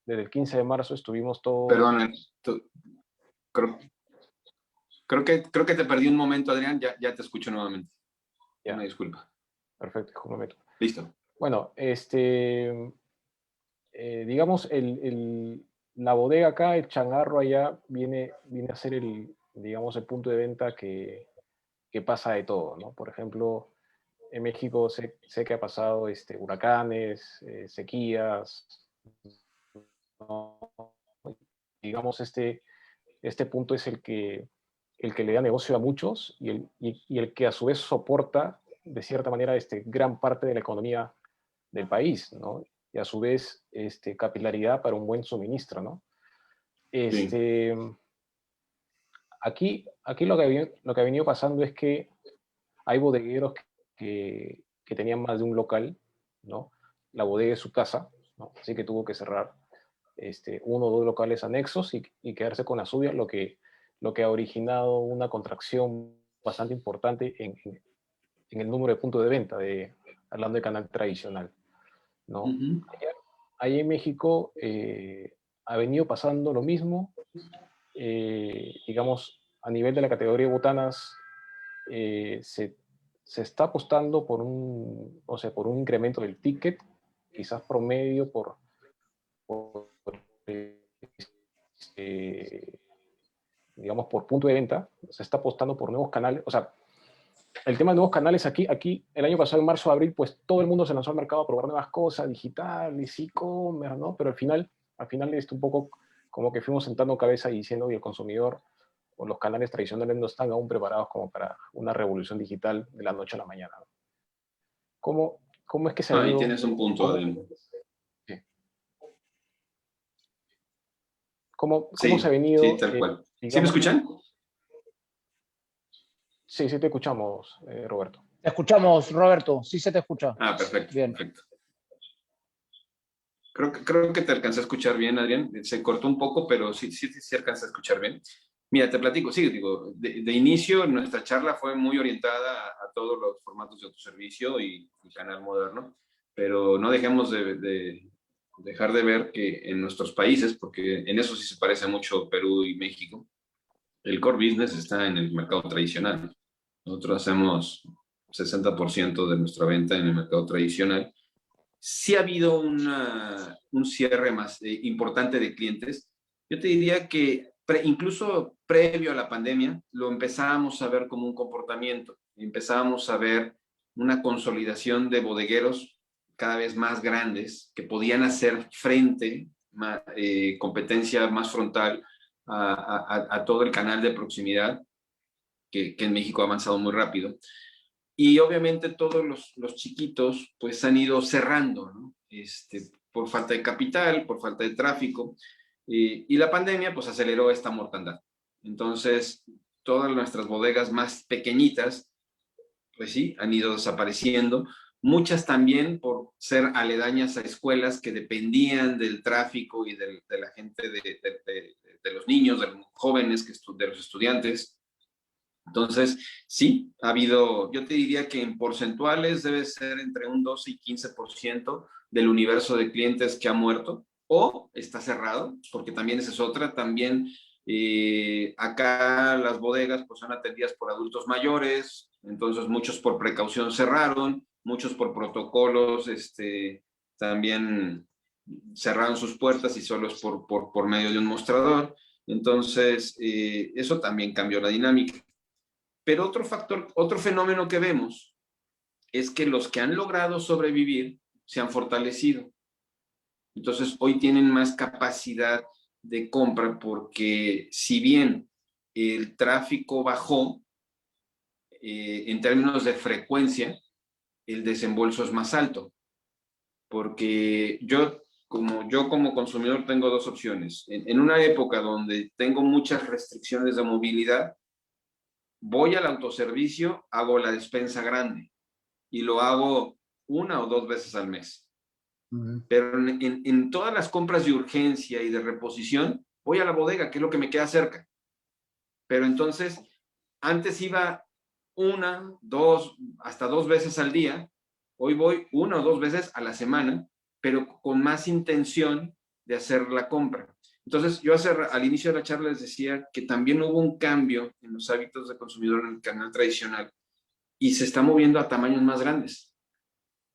Speaker 3: desde el 15 de marzo estuvimos todos...
Speaker 1: Perdón, creo, creo que te perdí un momento, Adrián. Ya te escucho nuevamente.
Speaker 3: Ya,
Speaker 1: Una disculpa.
Speaker 3: perfecto, un momento.
Speaker 1: Listo.
Speaker 3: Bueno, digamos, la bodega acá, el changarro allá, viene a ser digamos, el punto de venta que pasa de todo, ¿no? Por ejemplo, en México sé que ha pasado huracanes, sequías, ¿no? Digamos, este punto es el que le da negocio a muchos y el que a su vez soporta, de cierta manera, gran parte de la economía del país, ¿no? Y a su vez, capilaridad para un buen suministro, ¿no?
Speaker 1: Sí.
Speaker 3: Aquí lo que ha venido pasando es que hay bodegueros que tenían más de un local, ¿no? La bodega es su casa, ¿no? Así que tuvo que cerrar uno o dos locales anexos y quedarse con la suya, lo que ha originado una contracción bastante importante en el número de puntos de venta, hablando de canal tradicional, ¿no?
Speaker 1: Uh-huh.
Speaker 3: Ahí en México ha venido pasando lo mismo, digamos, a nivel de la categoría de botanas, se está apostando por un incremento del ticket, quizás promedio eh, digamos, por punto de venta. Se está apostando por nuevos canales. O sea, el tema de nuevos canales aquí el año pasado, en marzo, abril, pues todo el mundo se lanzó al mercado a probar nuevas cosas, digital, e-commerce, ¿no? Pero al final un poco como que fuimos sentando cabeza y diciendo que el consumidor o los canales tradicionales no están aún preparados como para una revolución digital de la noche a la mañana. ¿Cómo es que se ha
Speaker 1: Ahí
Speaker 3: venido?
Speaker 1: tienes un punto, Adrián.
Speaker 3: ¿Cómo se ha
Speaker 1: Sí, sí,
Speaker 3: venido
Speaker 1: tal cual. ¿Sí me escuchan?
Speaker 3: Sí, sí te escuchamos, Roberto.
Speaker 2: Te escuchamos, Roberto. Sí se te escucha.
Speaker 1: Ah, perfecto.
Speaker 2: Bien.
Speaker 1: Perfecto. Creo que te alcancé a escuchar bien, Adrián. Se cortó un poco, pero sí alcancé a escuchar bien. Mira, te platico, sí, digo, de inicio nuestra charla fue muy orientada a todos los formatos de autoservicio y canal moderno, pero no dejemos de dejar de ver que en nuestros países, porque en eso sí se parece mucho Perú y México, el core business está en el mercado tradicional. Nosotros hacemos 60% de nuestra venta en el mercado tradicional. Sí ha habido un cierre más importante de clientes. Yo te diría que incluso previo a la pandemia lo empezábamos a ver como un comportamiento. Empezábamos a ver una consolidación de bodegueros cada vez más grandes que podían hacer frente, competencia más frontal a todo el canal de proximidad que en México ha avanzado muy rápido. Y obviamente todos los chiquitos pues han ido cerrando, ¿no? Por falta de capital, por falta de tráfico. Y la pandemia pues aceleró esta mortandad. Entonces, todas nuestras bodegas más pequeñitas, pues sí, han ido desapareciendo. Muchas también por ser aledañas a escuelas que dependían del tráfico y de la gente, de los niños, de los jóvenes, de los estudiantes. Entonces, sí, ha habido, yo te diría que en porcentuales debe ser entre un 12 y 15% del universo de clientes que ha muerto o está cerrado, porque también esa es otra. También acá las bodegas pues son atendidas por adultos mayores, entonces muchos por precaución cerraron, muchos por protocolos también cerraron sus puertas y solo es por medio de un mostrador. Entonces, eso también cambió la dinámica. Pero otro factor, otro fenómeno que vemos es que los que han logrado sobrevivir se han fortalecido. Entonces, hoy tienen más capacidad de compra porque si bien el tráfico bajó en términos de frecuencia, el desembolso es más alto. Porque yo como consumidor tengo dos opciones. En una época donde tengo muchas restricciones de movilidad, voy al autoservicio, hago la despensa grande y lo hago 1 o 2 veces al mes. Pero en todas las compras de urgencia y de reposición, voy a la bodega, que es lo que me queda cerca. Pero entonces, antes iba 1, 2, hasta 2 veces al día. Hoy voy 1 o 2 veces a la semana, pero con más intención de hacer la compra. Entonces, yo al inicio de la charla les decía que también hubo un cambio en los hábitos de consumidor en el canal tradicional y se está moviendo a tamaños más grandes.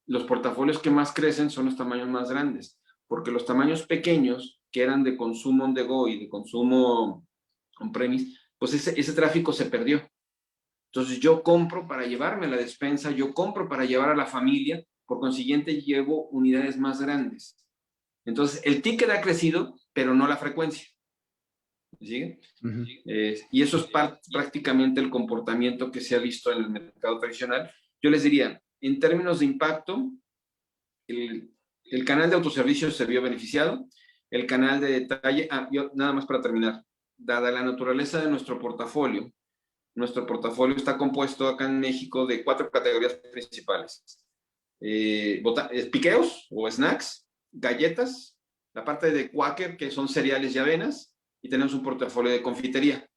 Speaker 1: Los portafolios que más crecen son los tamaños más grandes, porque los tamaños pequeños, que eran de consumo on the go y de consumo on-premise, pues ese tráfico se perdió. Entonces yo compro para llevarme a la despensa, yo compro para llevar a la familia, por consiguiente llevo unidades más grandes. Entonces el ticket ha crecido, pero no la frecuencia. ¿Sigue? Y eso es prácticamente el comportamiento que se ha visto en el mercado tradicional. Yo les diría, en términos de impacto, el canal de autoservicios se vio beneficiado, el canal de detalle, yo nada más para terminar, dada la naturaleza de nuestro portafolio está compuesto acá en México de 4 categorías principales. Piqueos o snacks, galletas, la parte de Quaker, que son cereales y avenas, y tenemos un portafolio de confitería.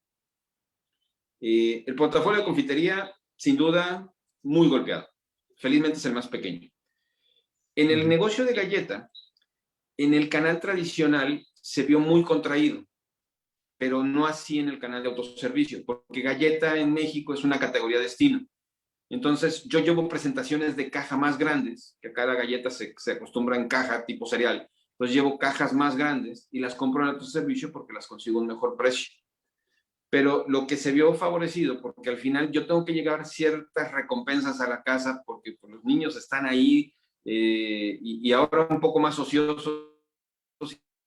Speaker 1: El portafolio de confitería, sin duda, muy golpeado. Felizmente es el más pequeño. En el negocio de galleta, en el canal tradicional se vio muy contraído, pero no así en el canal de autoservicio, porque galleta en México es una categoría de destino. Entonces, yo llevo presentaciones de caja más grandes, que acá la galleta se acostumbra en caja tipo cereal. Entonces, llevo cajas más grandes y las compro en autoservicio porque las consigo a un mejor precio. Pero lo que se vio favorecido, porque al final yo tengo que llegar ciertas recompensas a la casa, porque pues, los niños están ahí y ahora un poco más ociosos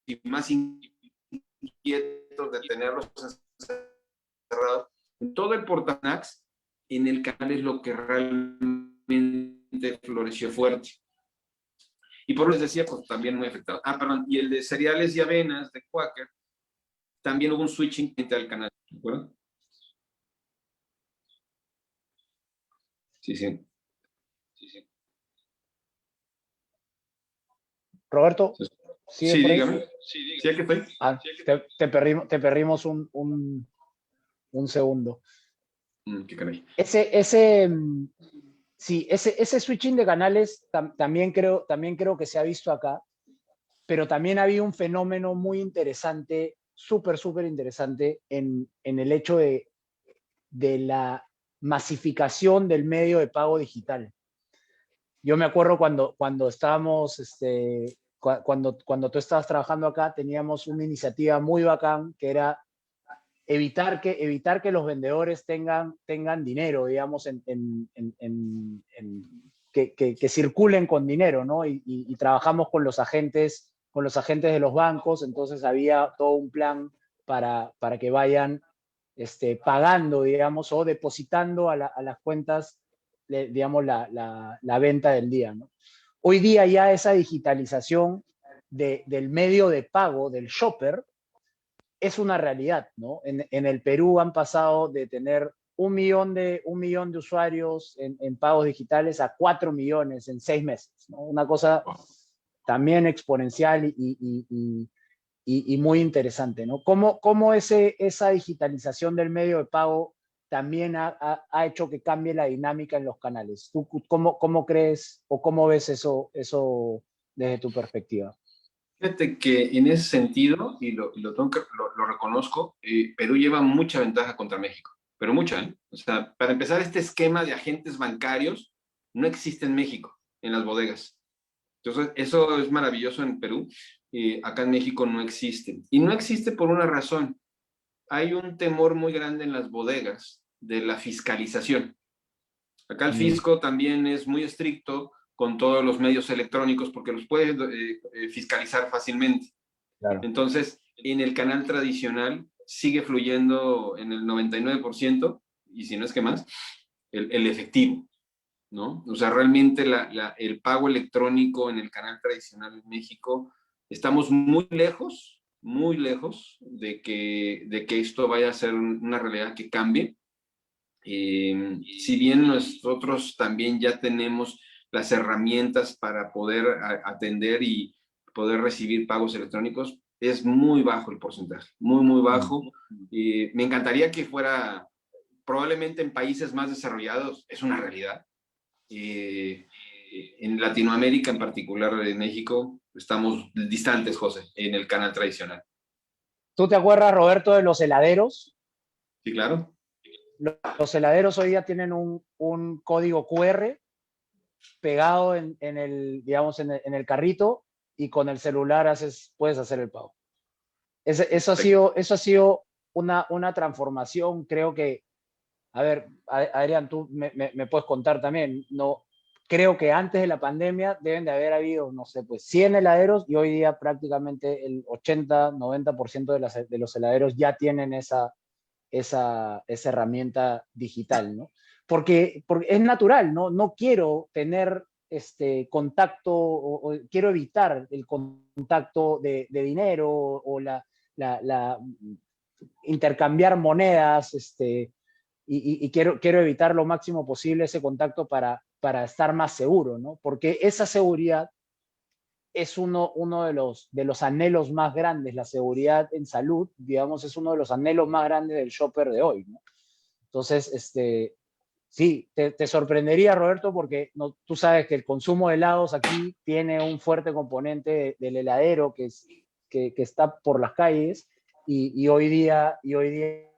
Speaker 1: y más inquietos de tenerlos encerrados. En todo el portanax, en el canal es lo que realmente floreció fuerte. Y por lo que les decía, pues también muy afectado. Perdón, y el de cereales y avenas de Quaker, también hubo un switching al canal. ¿De acuerdo? Sí, sí.
Speaker 2: Roberto, ¿sigues
Speaker 1: Sí,
Speaker 2: por ahí?
Speaker 1: dígame. Sí, aquí estoy.
Speaker 2: Ah, te perdimos un segundo.
Speaker 1: Qué caray.
Speaker 2: Sí, ese switching de canales también creo que se ha visto acá, pero también había un fenómeno muy interesante, súper interesante, en el hecho de la masificación del medio de pago digital. Yo me acuerdo cuando estábamos, cuando tú estabas trabajando acá, teníamos una iniciativa muy bacán que era evitar que los vendedores tengan dinero, digamos, que circulen con dinero, ¿no? Y trabajamos con los agentes de los bancos, entonces había todo un plan para que vayan pagando, digamos, o depositando a las cuentas, digamos, la venta del día, ¿no? Hoy día ya esa digitalización del medio de pago, del shopper, es una realidad, ¿no? En el Perú han pasado de tener un millón de usuarios en pagos digitales a 4 millones en 6 meses, ¿no? Una cosa también exponencial y muy interesante, ¿no? ¿Cómo esa digitalización del medio de pago también ha hecho que cambie la dinámica en los canales? ¿Tú cómo crees o cómo ves eso desde tu perspectiva?
Speaker 1: Fíjate que en ese sentido, lo reconozco, Perú lleva mucha ventaja contra México, pero mucha, ¿eh? O sea, para empezar, este esquema de agentes bancarios no existe en México, en las bodegas. Entonces, eso es maravilloso en Perú. Acá en México no existe. Y no existe por una razón. Hay un temor muy grande en las bodegas de la fiscalización. Acá el
Speaker 2: Mm,
Speaker 1: fisco también es muy estricto con todos los medios electrónicos porque los puede fiscalizar fácilmente.
Speaker 2: claro.
Speaker 1: Entonces, en el canal tradicional sigue fluyendo en el 99%, y si no es que más, el efectivo, ¿no? O sea, realmente el pago electrónico en el canal tradicional en México, estamos muy lejos de que esto vaya a ser una realidad que cambie. Si bien nosotros también ya tenemos las herramientas para poder atender y poder recibir pagos electrónicos, es muy bajo el porcentaje, muy
Speaker 2: Mm.
Speaker 1: bajo. Me encantaría que fuera, probablemente en países más desarrollados, es una realidad. En Latinoamérica, en particular en México, estamos distantes, José, en el canal tradicional.
Speaker 2: ¿Tú te acuerdas, Roberto, de los heladeros?
Speaker 1: Sí, claro.
Speaker 2: Los heladeros hoy día tienen un código QR pegado digamos, en el carrito y con el celular puedes hacer el pago. Eso ha sido una transformación, creo que, a ver, Adrián, tú me puedes contar también, no, creo que antes de la pandemia deben de haber habido, no sé, pues 100 heladeros y hoy día prácticamente el 80-90% de los heladeros ya tienen esa herramienta digital, ¿no? Porque es natural, ¿no? No quiero tener contacto o quiero evitar el contacto de dinero o la intercambiar monedas, y quiero evitar lo máximo posible ese contacto para estar más seguro, ¿no? Porque esa seguridad es uno de los anhelos más grandes, la seguridad en salud, digamos, es uno de los anhelos más grandes del shopper de hoy, ¿no? Entonces, sí, te sorprendería, Roberto, porque no, tú sabes que el consumo de helados aquí tiene un fuerte componente del heladero que está por las calles y hoy día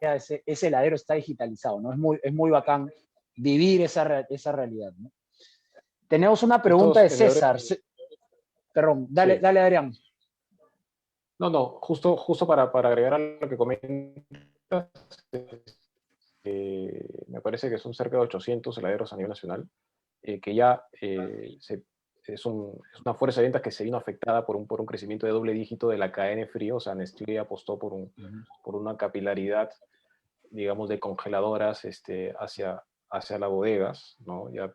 Speaker 2: ese heladero está digitalizado, ¿no? Es muy bacán vivir esa realidad, ¿no? Tenemos una pregunta
Speaker 3: Estos
Speaker 2: de
Speaker 3: vendedores,
Speaker 2: César. Perdón,
Speaker 3: sí.
Speaker 2: dale, Adrián.
Speaker 3: No, justo para agregar a lo que comentas, me parece que son cerca de 800 heladeros a nivel nacional, que ya es una fuerza de ventas que se vino afectada por un crecimiento de doble dígito de la cadena de frío. O sea, Nestlé apostó por una capilaridad, digamos, de congeladoras hacia las bodegas, ¿no? Ya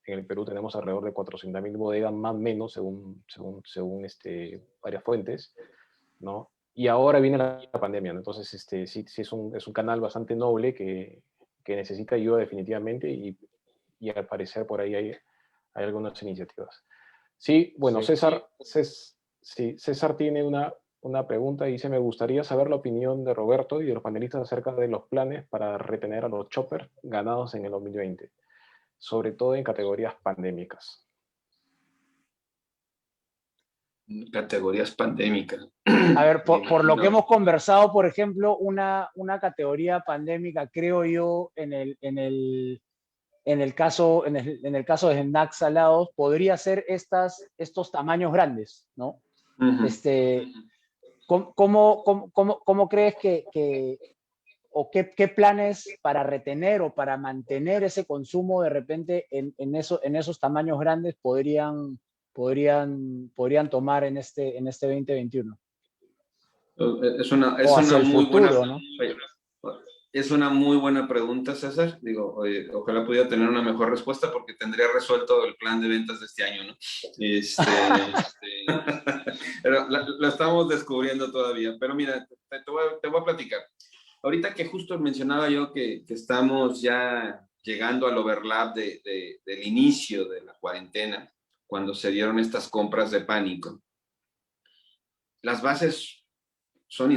Speaker 3: en el Perú tenemos alrededor de 400.000 bodegas, más o menos, según varias fuentes, ¿no? y ahora viene la pandemia, ¿no? Entonces, sí es un canal bastante noble que necesita ayuda definitivamente y al parecer por ahí hay algunas iniciativas. Sí, bueno,
Speaker 1: Sí.
Speaker 3: Sí, César tiene una pregunta y dice, me gustaría saber la opinión de Roberto y de los panelistas acerca de los planes para retener a los choppers ganados en el 2020, sobre todo en categorías pandémicas.
Speaker 1: Categorías pandémicas.
Speaker 2: A ver, por lo que
Speaker 1: No.
Speaker 2: hemos conversado, por ejemplo, una categoría pandémica, creo yo, en el caso de snacks salados, podría ser estos tamaños grandes, ¿no?
Speaker 1: Ujú.
Speaker 2: ¿Cómo crees o qué planes para retener o para mantener ese consumo de repente en esos tamaños grandes podrían tomar en este 2021?
Speaker 1: Es una,
Speaker 2: O
Speaker 1: es
Speaker 2: hacia
Speaker 1: una
Speaker 2: el
Speaker 1: muy buena,
Speaker 2: futuro, ¿no?
Speaker 1: es una muy buena pregunta, César. Digo, ojalá pudiera tener una mejor respuesta porque tendría resuelto el plan de ventas de este año, ¿no? Pero lo estamos descubriendo todavía. Pero mira, te voy a platicar. Ahorita que justo mencionaba yo que estamos ya llegando al overlap del inicio de la cuarentena, cuando se dieron estas compras de pánico, las bases son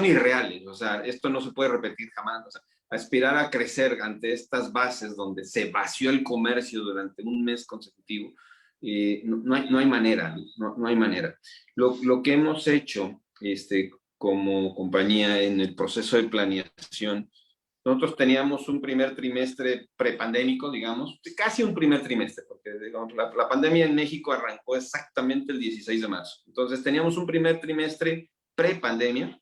Speaker 1: irreales, o sea, esto no se puede repetir jamás, o sea, aspirar a crecer ante estas bases donde se vació el comercio durante un mes consecutivo, no hay manera, no hay manera. Lo que hemos hecho como compañía en el proceso de planeación, nosotros teníamos un primer trimestre prepandémico, digamos, casi un primer trimestre, porque digamos, la pandemia en México arrancó exactamente el 16 de marzo. Entonces teníamos un primer trimestre prepandemia,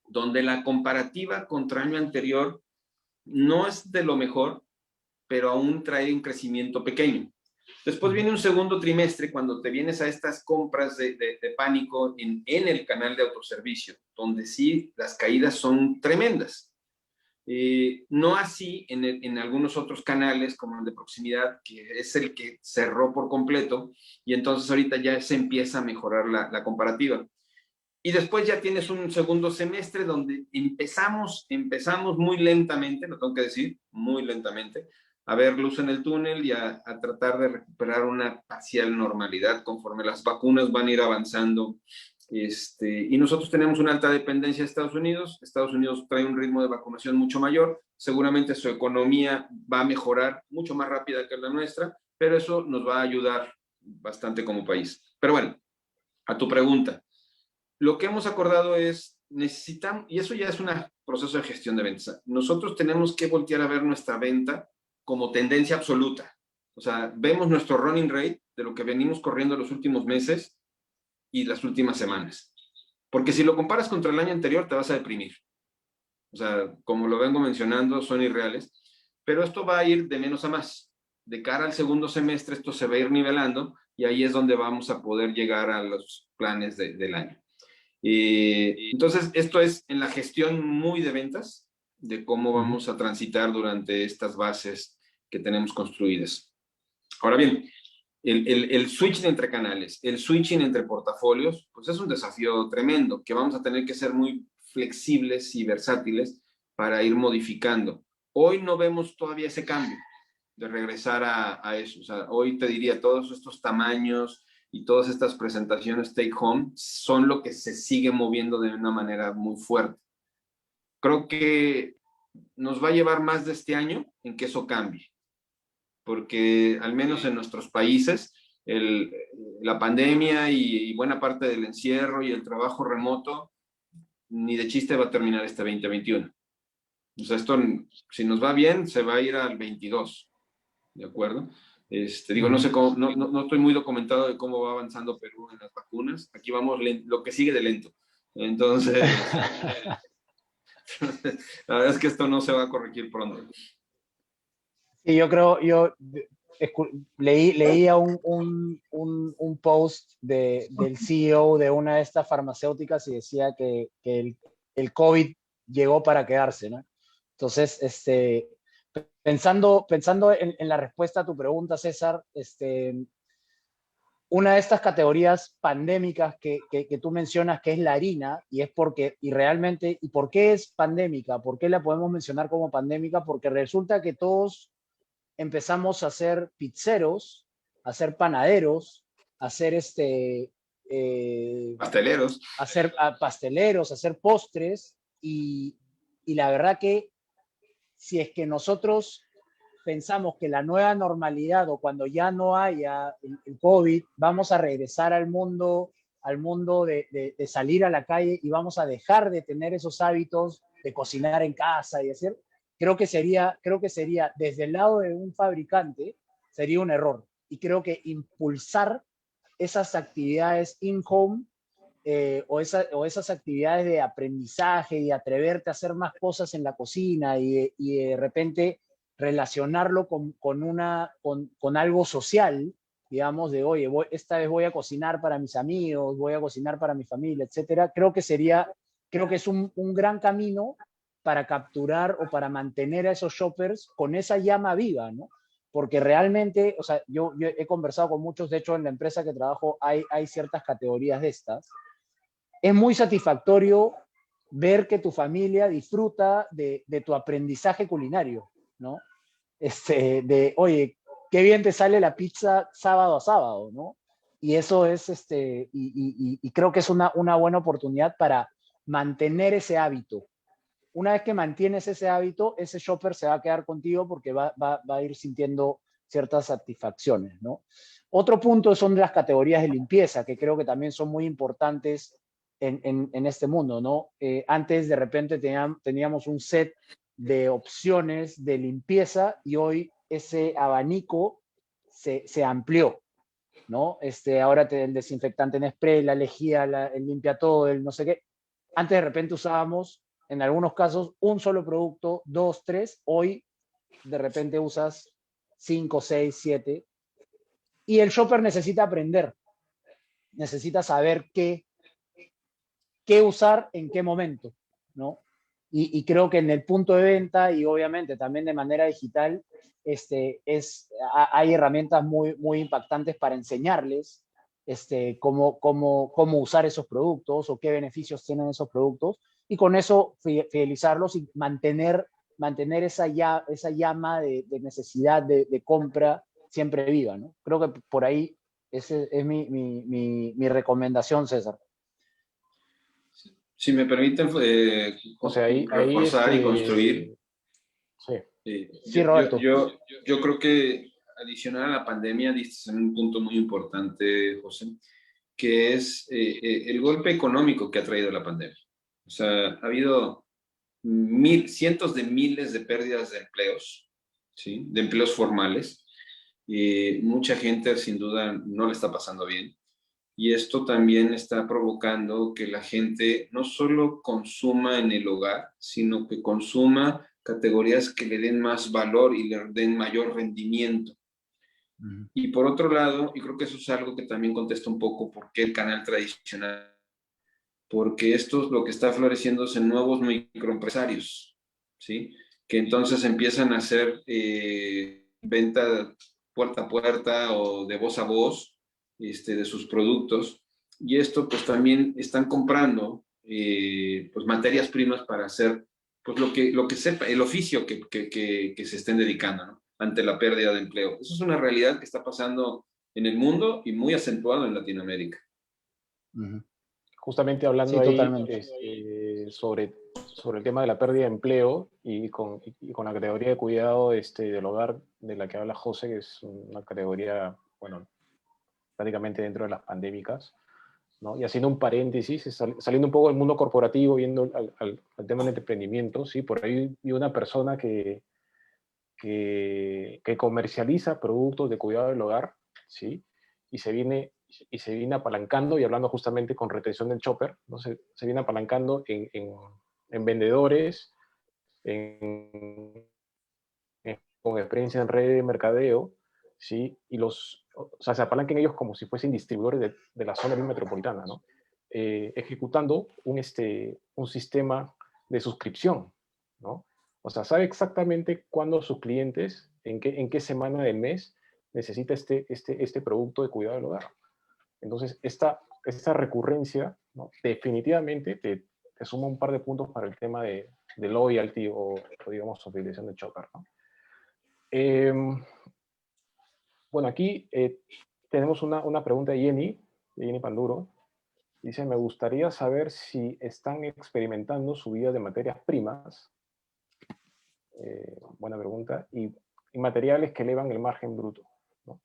Speaker 1: donde la comparativa contra el año anterior no es de lo mejor, pero aún trae un crecimiento pequeño. Después viene un segundo trimestre cuando te vienes a estas compras de pánico en el canal de autoservicio, donde sí las caídas son tremendas. No así en algunos otros canales, como el de proximidad, que es el que cerró por completo, y entonces ahorita ya se empieza a mejorar la comparativa. Y después ya tienes un segundo semestre donde empezamos muy lentamente, lo tengo que decir, muy lentamente, a ver luz en el túnel y a tratar de recuperar una parcial normalidad conforme las vacunas van a ir avanzando. Y nosotros tenemos una alta dependencia de Estados Unidos. Estados Unidos trae un ritmo de vacunación mucho mayor. Seguramente su economía va a mejorar mucho más rápida que la nuestra, pero eso nos va a ayudar bastante como país. Pero bueno, a tu pregunta. Lo que hemos acordado es, necesitamos, y eso ya es un proceso de gestión de ventas, nosotros tenemos que voltear a ver nuestra venta como tendencia absoluta. O sea, vemos nuestro running rate de lo que venimos corriendo los últimos meses y las últimas semanas. Porque si lo comparas contra el año anterior, te vas a deprimir. O sea, como lo vengo mencionando, son irreales. Pero esto va a ir de menos a más. De cara al segundo semestre, esto se va a ir nivelando y ahí es donde vamos a poder llegar a los planes del año. Entonces, esto es en la gestión muy de ventas, de cómo vamos a transitar durante estas bases que tenemos construidas. Ahora bien, el switching entre canales, el switching entre portafolios, pues es un desafío tremendo, que vamos a tener que ser muy flexibles y versátiles para ir modificando. Hoy no vemos todavía ese cambio de regresar a eso. O sea, hoy te diría, todos estos tamaños y todas estas presentaciones take home son lo que se sigue moviendo de una manera muy fuerte. Creo que nos va a llevar más de este año en que eso cambie, porque al menos en nuestros países la pandemia y buena parte del encierro y el trabajo remoto ni de chiste va a terminar este 2021. O sea, esto, si nos va bien, se va a ir al 22, ¿de acuerdo? Digo, no sé cómo, no estoy muy documentado de cómo va avanzando Perú en las vacunas. Aquí vamos lo que sigue de lento. Entonces, la verdad es que esto no se va a corregir pronto.
Speaker 2: Sí, leía un post del CEO de una de estas farmacéuticas y decía que el COVID llegó para quedarse, ¿no? Entonces, pensando en la respuesta a tu pregunta, César, una de estas categorías pandémicas que tú mencionas, que es la harina, y es porque, y realmente, ¿y por qué es pandémica? ¿Por qué la podemos mencionar como pandémica? Porque resulta que todos empezamos a ser pizzeros, a ser panaderos, a ser
Speaker 1: Pasteleros.
Speaker 2: pasteleros, a hacer postres, y la verdad que si es que nosotros pensamos que la nueva normalidad o cuando ya no haya el COVID, vamos a regresar al mundo de salir a la calle y vamos a dejar de tener esos hábitos de cocinar en casa y hacer, creo que sería desde el lado de un fabricante, sería un error. Y creo que impulsar esas actividades in-home o esas actividades de aprendizaje y atreverte a hacer más cosas en la cocina y de repente relacionarlo con algo social, digamos, de, oye, esta vez voy a cocinar para mis amigos, voy a cocinar para mi familia, etcétera. Creo que es un gran camino para capturar o para mantener a esos shoppers con esa llama viva, ¿no? Porque realmente, o sea, yo he conversado con muchos, de hecho en la empresa que trabajo hay ciertas categorías de estas. Es muy satisfactorio ver que tu familia disfruta de tu aprendizaje culinario, ¿no? Oye, qué bien te sale la pizza sábado a sábado, ¿no? Y eso es, y creo que es una buena oportunidad para mantener ese hábito. Una vez que mantienes ese hábito, ese shopper se va a quedar contigo porque va a ir sintiendo ciertas satisfacciones, ¿no? Otro punto son las categorías de limpieza, que creo que también son muy importantes en este mundo, ¿no? Antes de repente teníamos un set de opciones de limpieza y hoy ese abanico se amplió, ¿no? Ahora el desinfectante en spray, la lejía, el limpia todo, el no sé qué. Antes de repente usábamos, en algunos casos, un solo producto, dos, tres. Hoy de repente usas 5, 6, 7. Y el shopper necesita aprender, necesita saber qué usar en qué momento, ¿no? Y creo que en el punto de venta y obviamente también de manera digital, hay herramientas muy impactantes para enseñarles cómo usar esos productos o qué beneficios tienen esos productos y con eso fidelizarlos y mantener esa llama de necesidad de compra siempre viva, ¿no? Creo que por ahí esa es mi recomendación, César.
Speaker 1: Si me permiten
Speaker 3: O sea, ahí
Speaker 1: reforzar y construir,
Speaker 3: sí.
Speaker 2: Sí, Roberto.
Speaker 1: yo creo que adicional a la pandemia, diste en un punto muy importante, José, que es el golpe económico que ha traído la pandemia. O sea, ha habido cientos de miles de pérdidas de empleos, ¿sí? De empleos formales. Mucha gente sin duda no le está pasando bien. Y esto también está provocando que la gente no solo consuma en el hogar, sino que consuma categorías que le den más valor y le den mayor rendimiento. Y por otro lado, y creo que eso es algo que también contesta un poco por qué el canal tradicional, porque esto es lo que está floreciendo en nuevos microempresarios, ¿sí? Que entonces empiezan a hacer venta puerta a puerta o de voz a voz de sus productos. Y esto pues también están comprando pues materias primas para hacer pues lo que sepa, el oficio que se estén dedicando, ¿no? Ante la pérdida de empleo. Eso es una realidad que está pasando en el mundo y muy acentuado en Latinoamérica.
Speaker 3: Justamente hablando
Speaker 2: Sí,
Speaker 3: ahí
Speaker 2: totalmente.
Speaker 3: sobre el tema de la pérdida de empleo y con la categoría de cuidado del hogar de la que habla José, que es una categoría, bueno, prácticamente dentro de las pandémicas, ¿no? Y haciendo un paréntesis, saliendo un poco del mundo corporativo, viendo al tema del emprendimiento, ¿sí? Por ahí vi una persona que comercializa productos de cuidado del hogar, ¿sí? Y se viene apalancando, y hablando justamente con retención del shopper, ¿no? Se viene apalancando en vendedores, con experiencia en red de mercadeo, ¿sí? Y o sea, se apalancan ellos como si fuesen distribuidores de la zona metropolitana, ¿no? Ejecutando un sistema de suscripción, ¿no? O sea, sabe exactamente cuándo sus clientes, en qué semana del mes necesita este producto de cuidado del hogar. Entonces, esta recurrencia, ¿no? Definitivamente te suma un par de puntos para el tema de loyalty o digamos, utilización de Chopper, ¿no? Bueno, aquí tenemos una pregunta de Jenny Panduro. Dice, me gustaría saber si están experimentando subida de materias primas, buena pregunta, y materiales que elevan el margen bruto, ¿no?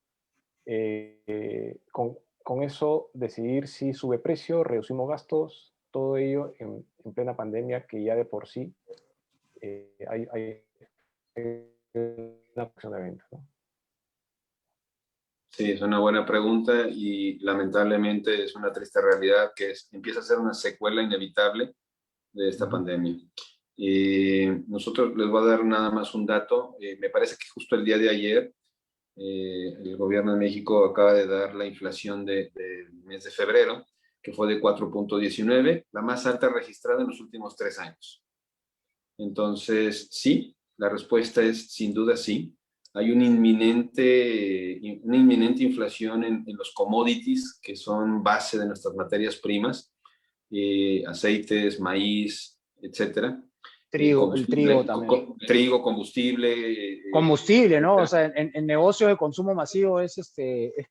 Speaker 3: Con eso decidir si sube precio, reducimos gastos, todo ello en plena pandemia que ya de por sí hay una acción de venta, ¿no?
Speaker 1: Sí, es una buena pregunta y lamentablemente es una triste realidad que empieza a ser una secuela inevitable de esta pandemia. Nosotros les voy a dar nada más un dato. Me parece que justo el día de ayer el gobierno de México acaba de dar la inflación del mes de febrero, que fue de 4.19, la más alta registrada en los últimos 3 años. Entonces, sí, la respuesta es sin duda sí. Hay una inminente inflación en los commodities, que son base de nuestras materias primas, aceites, maíz, etcétera.
Speaker 2: Trigo, el trigo también.
Speaker 1: Trigo, combustible.
Speaker 2: Combustible, ¿no? O sea, en negocios de consumo masivo es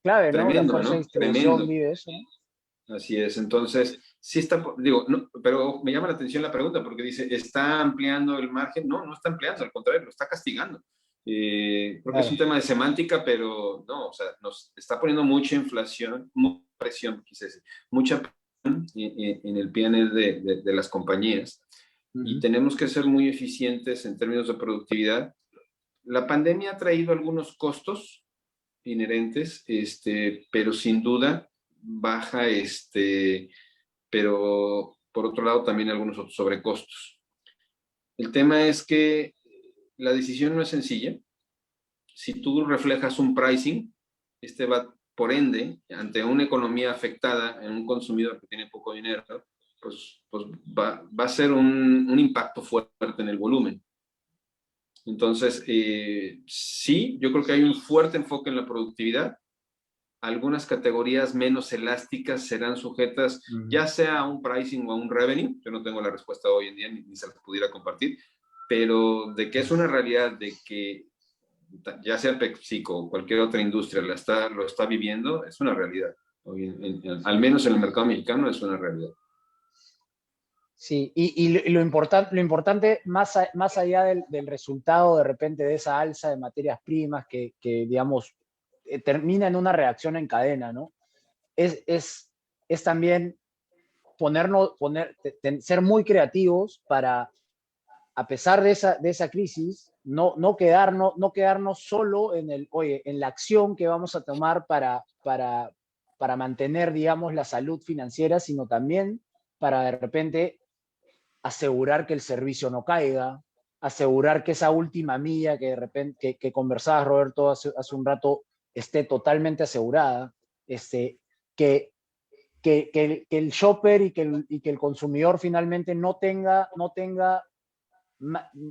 Speaker 2: clave, ¿no?
Speaker 1: Tremendo,
Speaker 2: La fuerza de
Speaker 1: ¿no?
Speaker 2: distribución
Speaker 1: Tremendo.
Speaker 2: vive eso, ¿no?
Speaker 1: Así es, entonces, sí está, digo, no, pero me llama la atención la pregunta porque dice, ¿está ampliando el margen? No, no está ampliando, al contrario, lo está castigando. Creo que es un tema de semántica, pero no, o sea, nos está poniendo mucha inflación, mucha presión, quise decir, mucha presión en el PNL de las compañías y tenemos que ser muy eficientes en términos de productividad. La pandemia ha traído algunos costos inherentes, pero sin duda baja, pero por otro lado también algunos otros sobrecostos. El tema es que la decisión no es sencilla. Si tú reflejas un pricing, va, por ende, ante una economía afectada, en un consumidor que tiene poco dinero, pues va a ser un impacto fuerte en el volumen. Entonces, sí, yo creo que hay un fuerte enfoque en la productividad. Algunas categorías menos elásticas serán sujetas ya sea a un pricing o a un revenue. Yo no tengo la respuesta hoy en día, ni se las pudiera compartir, pero de que es una realidad de que ya sea PepsiCo o cualquier otra industria lo está viviendo, es una realidad. Hoy al menos en el mercado mexicano es una realidad.
Speaker 2: Sí, y lo importante más allá del resultado de repente de esa alza de materias primas que digamos, termina en una reacción en cadena, ¿no? Es también ser muy creativos para, a pesar de esa crisis, no quedarnos solo en la acción que vamos a tomar para mantener, digamos, la salud financiera, sino también para de repente asegurar que el servicio no caiga, asegurar que esa última milla que de repente que conversabas, Roberto, hace un rato, esté totalmente asegurada, que el shopper y que el consumidor finalmente no tenga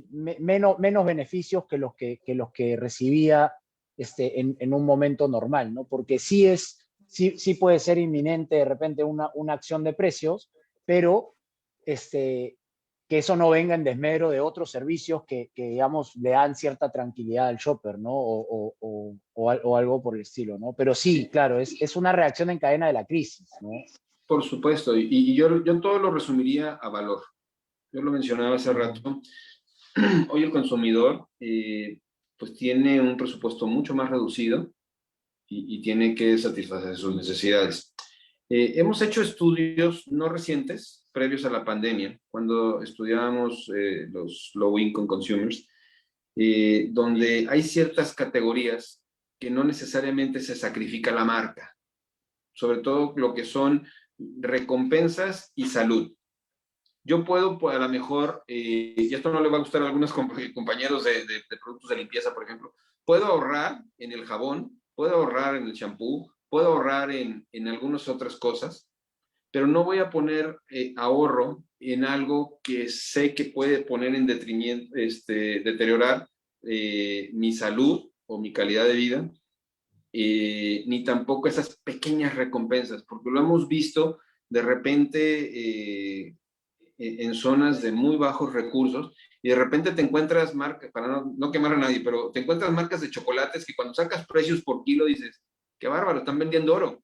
Speaker 2: menos beneficios que los que recibía en un momento normal, ¿no? Porque sí puede ser inminente de repente una acción de precios, pero que eso no venga en desmedro de otros servicios que digamos, le dan cierta tranquilidad al shopper, ¿no? O algo por el estilo, ¿no? Pero sí, claro, es una reacción en cadena de la crisis, ¿no?
Speaker 1: Por supuesto, y yo todo lo resumiría a valor. Yo lo mencionaba hace rato. Hoy el consumidor pues tiene un presupuesto mucho más reducido y tiene que satisfacer sus necesidades. Hemos hecho estudios no recientes, previos a la pandemia, cuando estudiábamos los low income consumers, donde hay ciertas categorías que no necesariamente se sacrifica la marca, sobre todo lo que son recompensas y salud. Yo puedo, pues, a lo mejor, y esto no le va a gustar a algunos compañeros de productos de limpieza, por ejemplo, puedo ahorrar en el jabón, puedo ahorrar en el champú, puedo ahorrar en algunas otras cosas, pero no voy a poner ahorro en algo que sé que puede poner en detrimento, deteriorar mi salud o mi calidad de vida ni tampoco esas pequeñas recompensas, porque lo hemos visto de repente en zonas de muy bajos recursos, y de repente te encuentras marcas, para no quemar a nadie, pero te encuentras marcas de chocolates que cuando sacas precios por kilo dices, qué bárbaro, están vendiendo oro,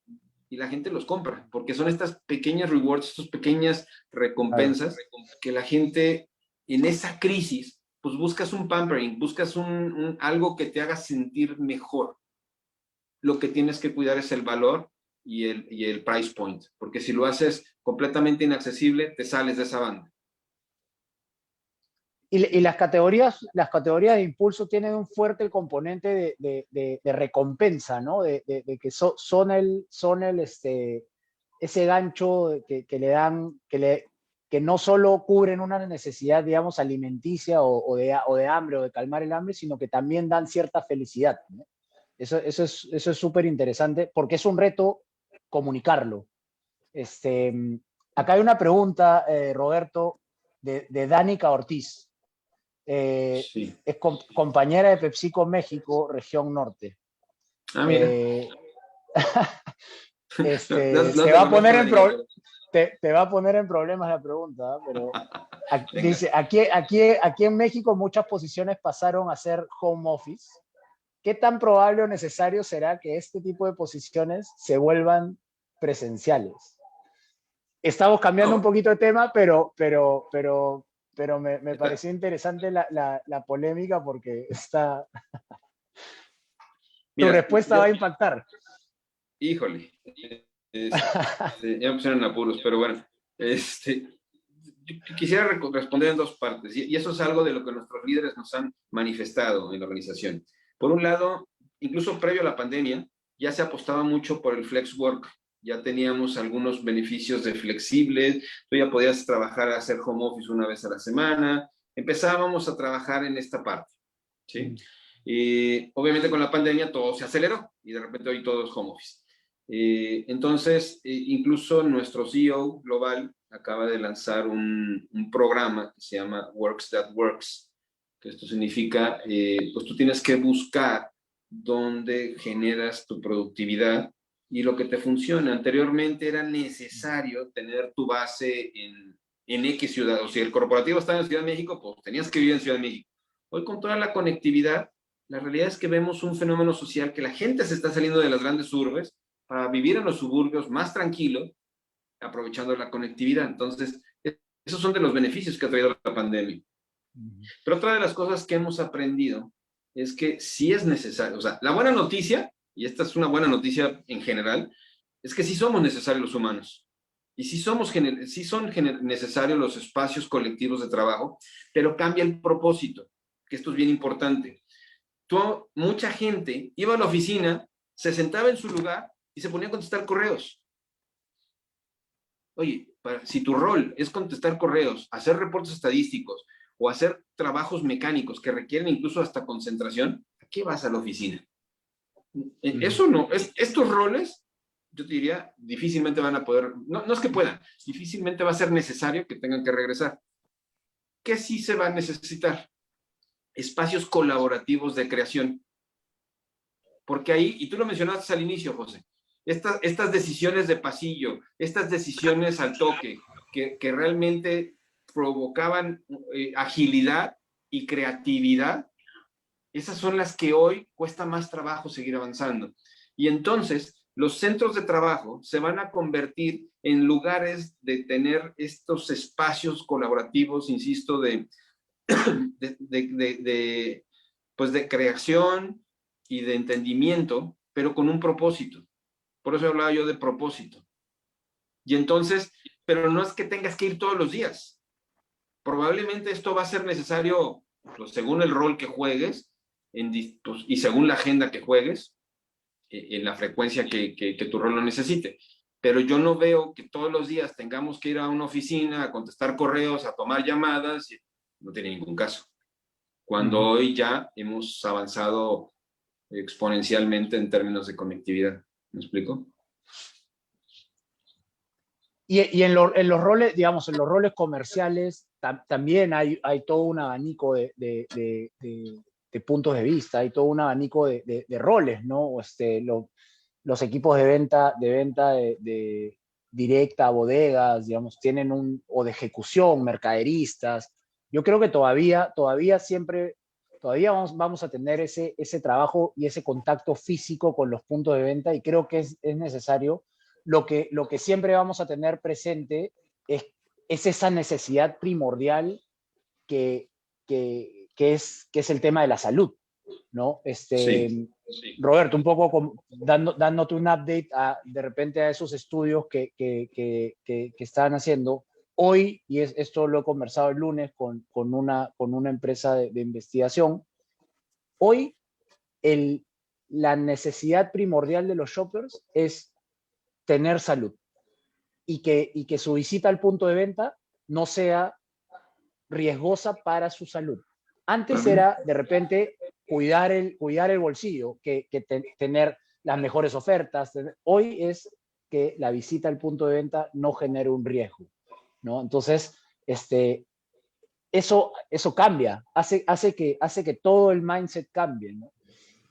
Speaker 1: y la gente los compra, porque son estas pequeñas rewards, estas pequeñas recompensas que la gente en esa crisis, pues buscas un pampering, buscas algo que te haga sentir mejor. Lo que tienes que cuidar es el valor y el price point, porque si lo haces completamente inaccesible, te sales de esa banda.
Speaker 2: Y las categorías de impulso tienen un fuerte componente de recompensa, ¿no? De que son ese gancho que le dan, que no solo cubren una necesidad, digamos, alimenticia o de hambre o de calmar el hambre, sino que también dan cierta felicidad, ¿no? Eso es súper interesante porque es un reto comunicarlo. Acá hay una pregunta, Roberto, de Danica Ortiz.
Speaker 1: Sí.
Speaker 2: Es compañera de PepsiCo México, región norte.
Speaker 1: Ah, mira.
Speaker 2: Te va a poner en problemas la pregunta, pero dice, aquí en México muchas posiciones pasaron a ser home office. ¿Qué tan probable o necesario será que este tipo de posiciones se vuelvan presenciales? Estamos cambiando un poquito de tema, pero me pareció interesante la polémica porque tu respuesta va a impactar.
Speaker 1: Híjole, ya me pusieron en apuros, pero bueno, yo quisiera responder en dos partes, y eso es algo de lo que nuestros líderes nos han manifestado en la organización. Por un lado, incluso previo a la pandemia, ya se apostaba mucho por el flex work, ya teníamos algunos beneficios de flexibles, tú ya podías trabajar, hacer home office una vez a la semana, empezábamos a trabajar en esta parte, ¿sí? Y obviamente con la pandemia todo se aceleró y de repente hoy todo es home office. Entonces, incluso nuestro CEO global acaba de lanzar un programa que se llama Works That Works, que esto significa, pues tú tienes que buscar dónde generas tu productividad y lo que te funciona. Anteriormente era necesario tener tu base en X ciudad, o si el corporativo estaba en Ciudad de México, pues tenías que vivir en Ciudad de México. Hoy con toda la conectividad, la realidad es que vemos un fenómeno social que la gente se está saliendo de las grandes urbes para vivir en los suburbios más tranquilo, aprovechando la conectividad. Entonces, esos son de los beneficios que ha traído la pandemia. Pero otra de las cosas que hemos aprendido es que sí es necesario, o sea, la buena noticia, y esta es una buena noticia en general, es que sí somos necesarios los humanos. Y sí son necesarios los espacios colectivos de trabajo, pero cambia el propósito, que esto es bien importante. Mucha gente iba a la oficina, se sentaba en su lugar y se ponía a contestar correos. Oye, si tu rol es contestar correos, hacer reportes estadísticos o hacer trabajos mecánicos que requieren incluso hasta concentración, ¿a qué vas a la oficina? Eso no, estos roles, yo te diría, difícilmente van a poder, no es que puedan, difícilmente va a ser necesario que tengan que regresar. ¿Qué sí se va a necesitar? Espacios colaborativos de creación. Porque ahí, y tú lo mencionaste al inicio, José, estas decisiones de pasillo, estas decisiones al toque, que realmente provocaban agilidad y creatividad, esas son las que hoy cuesta más trabajo seguir avanzando. Y entonces los centros de trabajo se van a convertir en lugares de tener estos espacios colaborativos, insisto, pues de creación y de entendimiento, pero con un propósito. Por eso hablaba yo de propósito. Y entonces, pero no es que tengas que ir todos los días. Probablemente esto va a ser necesario, pues, según el rol que juegues pues, y según la agenda que juegues, en la frecuencia que tu rol lo necesite. Pero yo no veo que todos los días tengamos que ir a una oficina a contestar correos, a tomar llamadas. No tiene ningún caso. Cuando hoy ya hemos avanzado exponencialmente en términos de conectividad. ¿Me explico?
Speaker 2: Y en los roles, digamos, en los roles comerciales también hay todo un abanico de de puntos de vista, hay todo un abanico de roles, ¿no? Los equipos de venta de directa a bodegas, digamos, tienen o de ejecución, mercaderistas. Yo creo que todavía vamos a tener ese trabajo y ese contacto físico con los puntos de venta, y creo que es necesario. Lo que siempre vamos a tener presente es esa necesidad primordial que es el tema de la salud, ¿no?
Speaker 1: Sí.
Speaker 2: Roberto, un poco dándote un update de repente a esos estudios que estaban haciendo. Hoy, y esto lo he conversado el lunes con una empresa de investigación, hoy la necesidad primordial de los shoppers es tener salud, y que su visita al punto de venta no sea riesgosa para su salud. Antes era de repente cuidar el bolsillo, tener las mejores ofertas. Hoy es que la visita al punto de venta no genere un riesgo, ¿no? Entonces, eso cambia, hace que todo el mindset cambie, ¿no?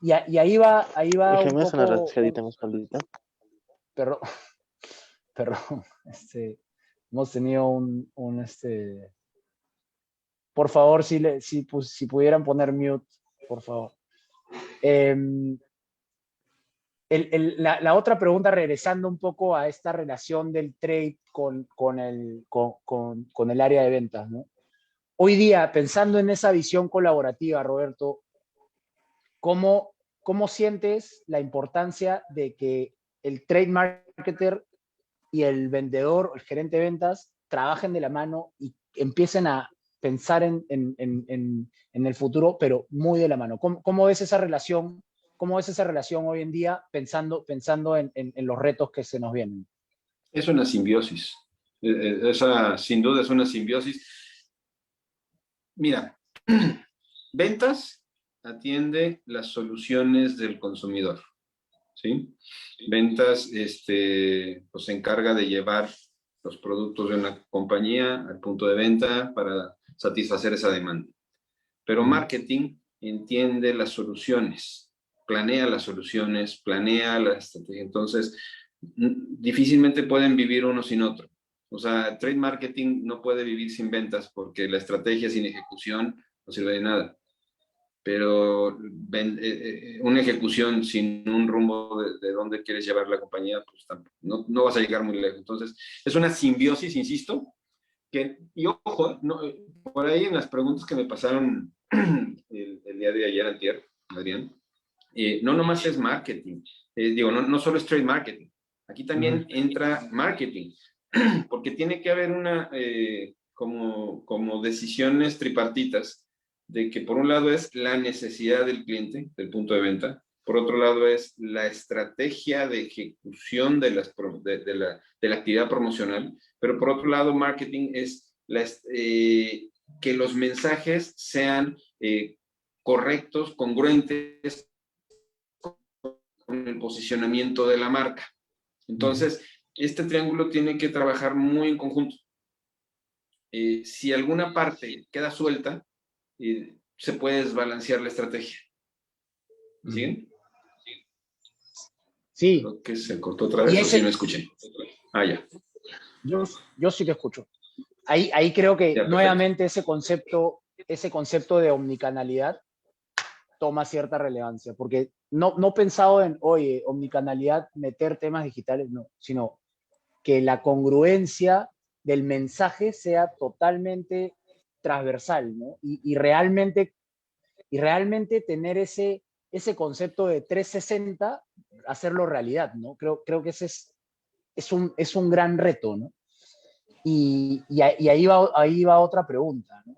Speaker 2: Y ahí va un
Speaker 4: Déjeme hacer una
Speaker 2: poco...
Speaker 4: rascadita más palita.
Speaker 2: Perdón, hemos tenido por favor, si pudieran poner mute, por favor. La otra pregunta, regresando un poco a esta relación del trade con el área de ventas, ¿no? Hoy día, pensando en esa visión colaborativa, Roberto, ¿cómo sientes la importancia de que el trade marketer y el vendedor, el gerente de ventas, trabajen de la mano y empiecen a pensar en el futuro, pero muy de la mano? ¿Cómo ves esa relación? ¿Cómo ves esa relación hoy en día, pensando en los retos que se nos vienen?
Speaker 1: Es una simbiosis. Esa, sin duda, es una simbiosis. Mira, ventas atiende las soluciones del consumidor, ¿sí? Ventas pues se encarga de llevar los productos de una compañía al punto de venta para satisfacer esa demanda. Pero marketing entiende las soluciones, planea las soluciones, planea la estrategia. Entonces, difícilmente pueden vivir uno sin otro. O sea, trade marketing no puede vivir sin ventas, porque la estrategia sin ejecución no sirve de nada. Pero una ejecución sin un rumbo de dónde quieres llevar la compañía, pues no vas a llegar muy lejos. Entonces, es una simbiosis, insisto, y ojo, por ahí en las preguntas que me pasaron el día de ayer, antier, Adrián, no nomás es marketing, no solo es trade marketing, aquí también entra marketing, porque tiene que haber como decisiones tripartitas, de que por un lado es la necesidad del cliente, del punto de venta, por otro lado es la estrategia de ejecución de la actividad promocional, pero por otro lado marketing es que los mensajes sean correctos, congruentes con el posicionamiento de la marca. Entonces, este triángulo tiene que trabajar muy en conjunto. Si alguna parte queda suelta, se puede desbalancear la estrategia. ¿Siguen?
Speaker 2: Sí.
Speaker 1: Creo que se cortó otra vez, o sí me escuché. Ya.
Speaker 2: Yo sí te escucho. Ahí creo que
Speaker 1: Ya,
Speaker 2: nuevamente ese concepto de omnicanalidad toma cierta relevancia, porque no pensado en, oye, omnicanalidad, meter temas digitales, no, sino que la congruencia del mensaje sea totalmente transversal, ¿no? Y realmente tener ese concepto de 360, hacerlo realidad, ¿no? Creo que ese es un gran reto, ¿no? Y ahí va otra pregunta, ¿no?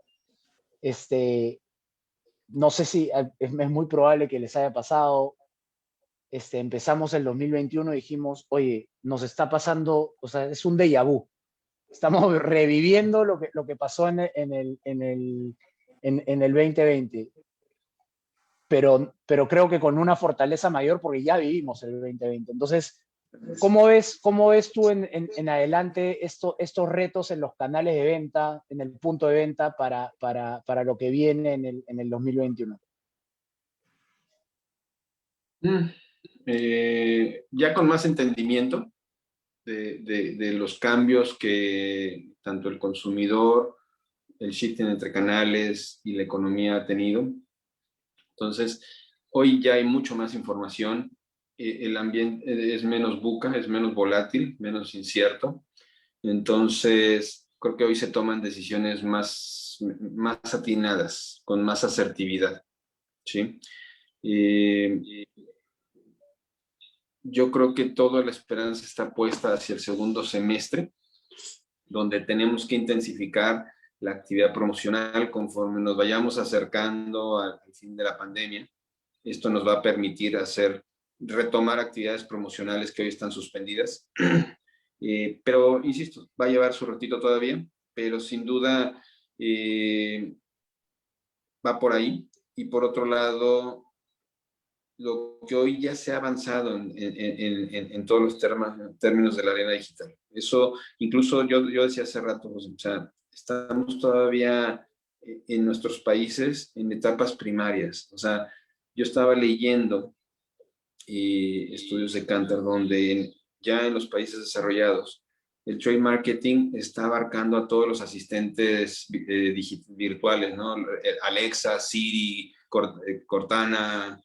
Speaker 2: No sé si es muy probable que les haya pasado. Empezamos el 2021 y dijimos, oye, nos está pasando, o sea, es un déjà vu. Estamos reviviendo lo que pasó en el 2020. Pero creo que con una fortaleza mayor, porque ya vivimos el 2020. Entonces, ¿cómo ves tú en adelante estos retos en los canales de venta, en el punto de venta para lo que viene en el 2021?
Speaker 1: Mm, ya con más entendimiento de los cambios que tanto el consumidor, el shifting entre canales y la economía ha tenido. Entonces, hoy ya hay mucho más información, el ambiente es menos buca, es menos volátil, menos incierto. Entonces, creo que hoy se toman decisiones más atinadas, con más asertividad, ¿sí? Yo creo que toda la esperanza está puesta hacia el segundo semestre, donde tenemos que intensificar la actividad promocional conforme nos vayamos acercando al fin de la pandemia. Esto nos va a permitir retomar actividades promocionales que hoy están suspendidas. Pero, insisto, va a llevar su ratito todavía, pero sin duda va por ahí. Y por otro lado, lo que hoy ya se ha avanzado en todos los términos de la arena digital. Eso, incluso yo decía hace rato, pues, o sea, estamos todavía en nuestros países en etapas primarias. O sea, yo estaba leyendo estudios de Kantar donde ya en los países desarrollados el trade marketing está abarcando a todos los asistentes virtuales, ¿no? Alexa, Siri, Cortana,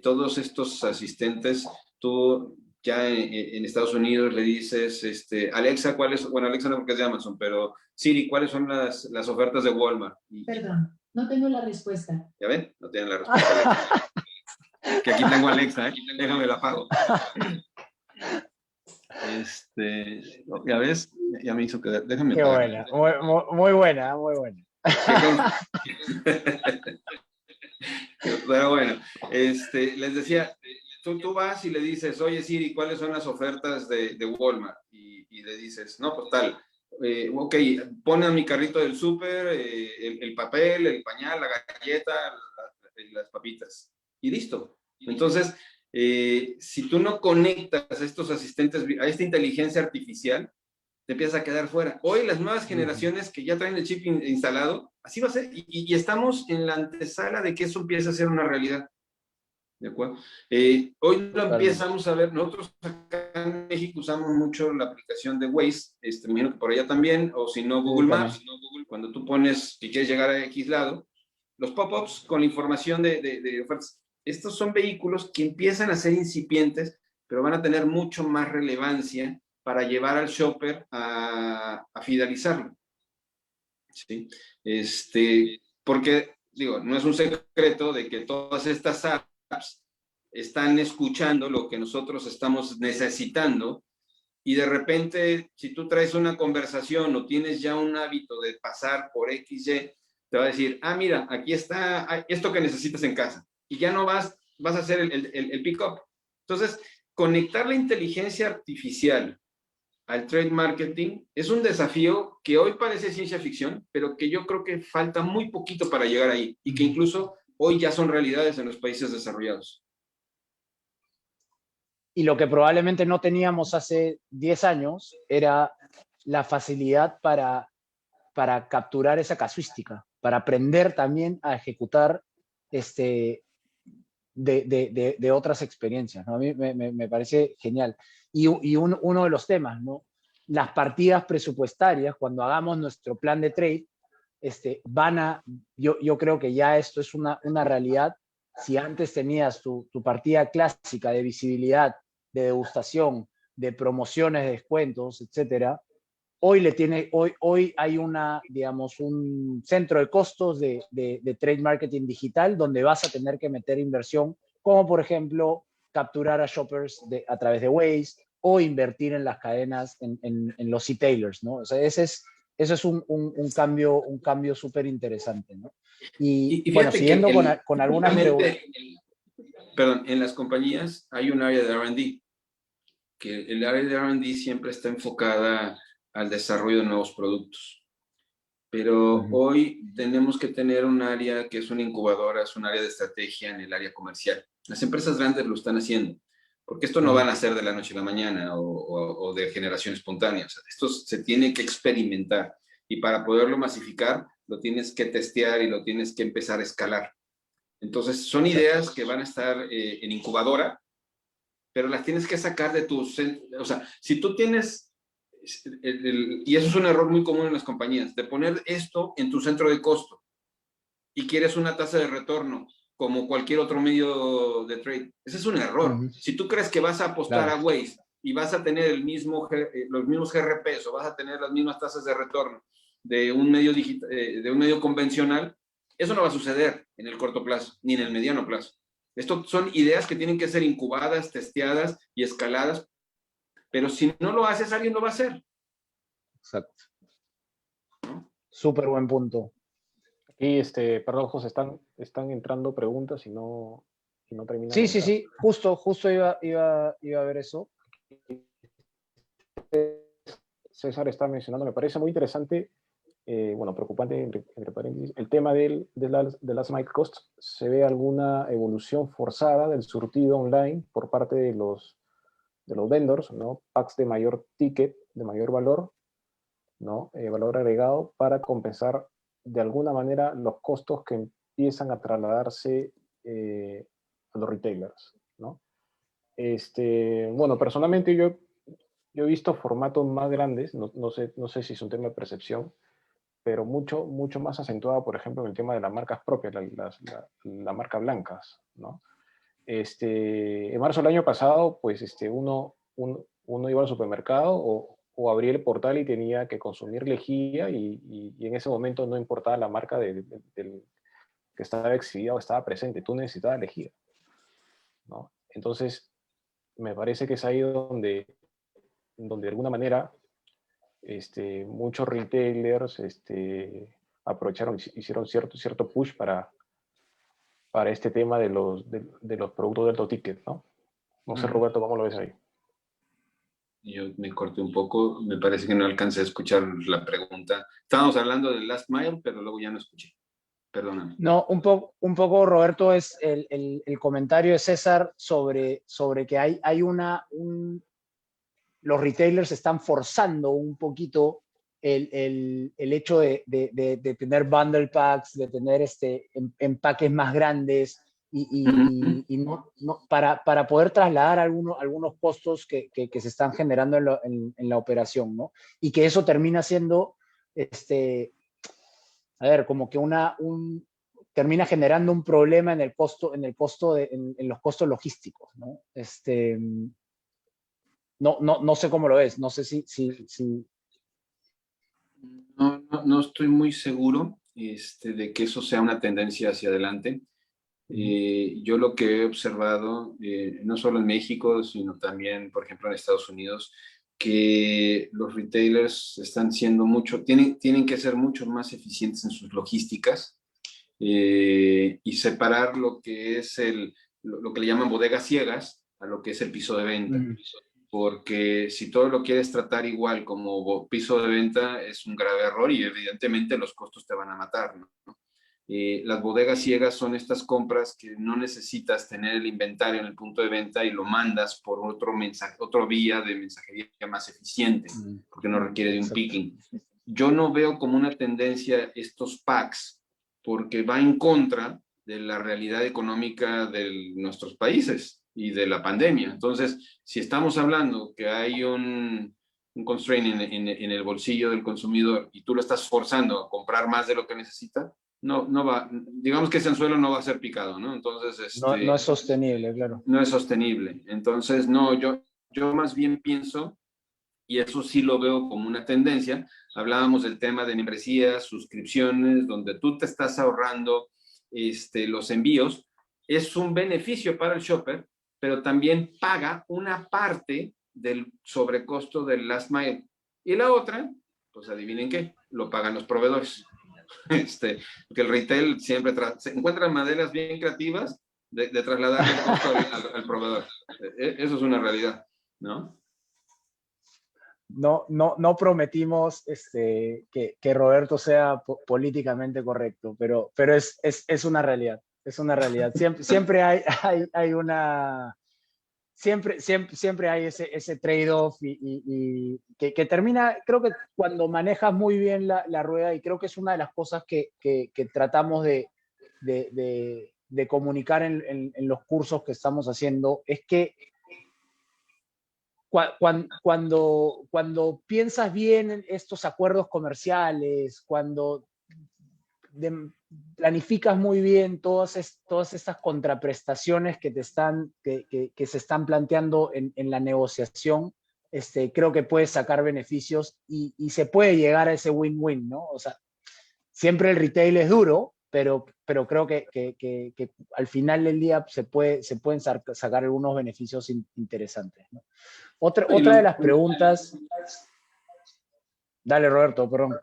Speaker 1: todos estos asistentes, tú ya en Estados Unidos le dices, Alexa, bueno, Alexa no porque es de Amazon, pero Siri, ¿cuáles son las ofertas de Walmart?
Speaker 4: Perdón, no tengo la respuesta.
Speaker 1: ¿Ya ven? No tienen la respuesta. Que aquí tengo Alexa, ¿eh? Déjame la apago. Ya ves, ya me hizo quedar. Déjame
Speaker 2: Qué
Speaker 1: apagar.
Speaker 2: buena, muy buena, muy buena.
Speaker 1: Pero bueno, les decía, tú vas y le dices, oye Siri, ¿cuáles son las ofertas de Walmart? Y le dices, no, pues tal, ok, pone a mi carrito del súper el papel, el pañal, la galleta, las papitas. Y listo. Entonces, si tú no conectas a estos asistentes, a esta inteligencia artificial, te empiezas a quedar fuera. Hoy las nuevas generaciones que ya traen el chip instalado, así va a ser, y estamos en la antesala de que eso empiece a ser una realidad. ¿De acuerdo? Hoy lo empezamos a ver, nosotros acá en México usamos mucho la aplicación de Waze, me imagino que por allá también, o si no Google Maps, cuando tú pones, si quieres llegar a X lado, los pop-ups con la información de ofertas. Estos son vehículos que empiezan a ser incipientes, pero van a tener mucho más relevancia para llevar al shopper a fidelizarlo. ¿Sí? Porque, digo, no es un secreto de que todas estas apps están escuchando lo que nosotros estamos necesitando y de repente, si tú traes una conversación o tienes ya un hábito de pasar por XY, te va a decir, mira, aquí está esto que necesitas en casa. Y ya no vas a hacer el pick-up. Entonces, conectar la inteligencia artificial al trade marketing es un desafío que hoy parece ciencia ficción, pero que yo creo que falta muy poquito para llegar ahí y que incluso hoy ya son realidades en los países desarrollados.
Speaker 2: Y lo que probablemente no teníamos hace 10 años era la facilidad para capturar esa casuística, para aprender también a ejecutar de otras experiencias, ¿no? A mí me parece genial. Y uno de los temas, ¿no? Las partidas presupuestarias, cuando hagamos nuestro plan de trade, yo creo que ya esto es una realidad. Si antes tenías tu partida clásica de visibilidad, de degustación, de promociones, de descuentos, etcétera, hoy hay digamos, un centro de costos de trade marketing digital donde vas a tener que meter inversión, como por ejemplo capturar a shoppers a través de Waze o invertir en las cadenas, en los e-tailers, ¿no? O sea, eso es un cambio súper interesante, ¿no? Y bueno, siguiendo con algunas preguntas.
Speaker 1: Perdón, en las compañías hay un área de R&D, que el área de R&D siempre está enfocada al desarrollo de nuevos productos. Pero hoy tenemos que tener un área que es una incubadora, es un área de estrategia en el área comercial. Las empresas grandes lo están haciendo, porque esto no van a ser de la noche a la mañana o de generación espontánea. O sea, esto se tiene que experimentar y para poderlo masificar lo tienes que testear y lo tienes que empezar a escalar. Entonces, son ideas que van a estar en incubadora, pero las tienes que sacar de tu centro. O sea, si tú tienes, y eso es un error muy común en las compañías, de poner esto en tu centro de costo y quieres una tasa de retorno como cualquier otro medio de trade. Ese es un error. Si tú crees que vas a apostar a Waze y vas a tener los mismos GRPs o vas a tener las mismas tasas de retorno de un medio digital, de un medio convencional, eso no va a suceder en el corto plazo ni en el mediano plazo. Esto son ideas que tienen que ser incubadas, testeadas y escaladas, pero si no lo haces, alguien lo va a hacer.
Speaker 2: Exacto. Súper buen punto.
Speaker 3: Aquí, perdón, José, están entrando preguntas y no terminan
Speaker 2: Sí,
Speaker 3: de
Speaker 2: sí,
Speaker 3: entrar.
Speaker 2: sí, justo iba a ver eso.
Speaker 3: César está mencionando, me parece muy interesante, bueno, preocupante, entre paréntesis, el tema de las Mile Costs. Se ve alguna evolución forzada del surtido online por parte de los vendors, ¿no? Packs de mayor ticket, de mayor valor, ¿no? Valor agregado, para compensar de alguna manera los costos que empiezan a trasladarse a los retailers, ¿no? Bueno, personalmente yo he visto formatos más grandes, no sé si es un tema de percepción, pero mucho más acentuado, por ejemplo, en el tema de las marcas propias, las marcas blancas, ¿no? En marzo del año pasado, pues uno iba al supermercado o abría el portal y tenía que consumir lejía y en ese momento no importaba la marca del que estaba exhibida o estaba presente, tú necesitabas lejía, ¿no? Entonces, me parece que es ahí donde de alguna manera muchos retailers aprovecharon, hicieron cierto push para este tema de los productos de alto ticket, ¿no? No sé, Roberto, ¿cómo lo ves ahí?
Speaker 1: Yo me corté un poco, me parece que no alcancé a escuchar la pregunta. Estábamos hablando del last mile, pero luego ya no escuché. Perdóname.
Speaker 2: No, un poco, Roberto, es el comentario de César sobre que hay los retailers están forzando un poquito el hecho de tener bundle packs, de tener empaques más grandes y no, para poder trasladar algunos costos que se están generando en la operación, ¿no? Y que eso termina siendo, a ver, como que termina generando un problema en los costos logísticos, ¿no? No sé cómo lo ves, no sé si...
Speaker 1: No estoy muy seguro de que eso sea una tendencia hacia adelante. Yo lo que he observado, no solo en México, sino también, por ejemplo, en Estados Unidos, que los retailers están siendo tienen que ser mucho más eficientes en sus logísticas y separar lo que es lo que le llaman bodegas ciegas a lo que es el piso de venta. Porque si todo lo quieres tratar igual como piso de venta, es un grave error y evidentemente los costos te van a matar, ¿no? Las bodegas ciegas son estas compras que no necesitas tener el inventario en el punto de venta y lo mandas por otro vía de mensajería más eficiente, porque no requiere de un picking. Yo no veo como una tendencia estos packs, porque va en contra de la realidad económica de nuestros países y de la pandemia. Entonces, si estamos hablando que hay un constraint en el bolsillo del consumidor y tú lo estás forzando a comprar más de lo que necesita, no va, digamos que ese anzuelo no va a ser picado, ¿no? Entonces,
Speaker 2: no es sostenible, claro.
Speaker 1: No es sostenible. Entonces, no, yo más bien pienso, y eso sí lo veo como una tendencia, hablábamos del tema de membresías, suscripciones, donde tú te estás ahorrando los envíos, es un beneficio para el shopper, pero también paga una parte del sobrecosto del last mile. Y la otra, pues adivinen qué, lo pagan los proveedores. Porque el retail siempre se encuentran maneras bien creativas de trasladar el costo al proveedor. Eso es una realidad, ¿no?
Speaker 2: No prometimos que Roberto sea políticamente correcto, pero es una realidad. Es una realidad. Siempre hay una... Siempre hay ese trade-off y que termina, creo que cuando manejas muy bien la rueda, y creo que es una de las cosas que tratamos de de comunicar en los cursos que estamos haciendo es que cuando piensas bien en estos acuerdos comerciales, cuando planificas muy bien todas estas contraprestaciones que se están planteando en la negociación, creo que puedes sacar beneficios y se puede llegar a ese win-win, ¿no? O sea, siempre el retail es duro, pero creo que al final del día se pueden sacar algunos beneficios interesantes, ¿no? Otra de las preguntas... Dale, Roberto, perdón.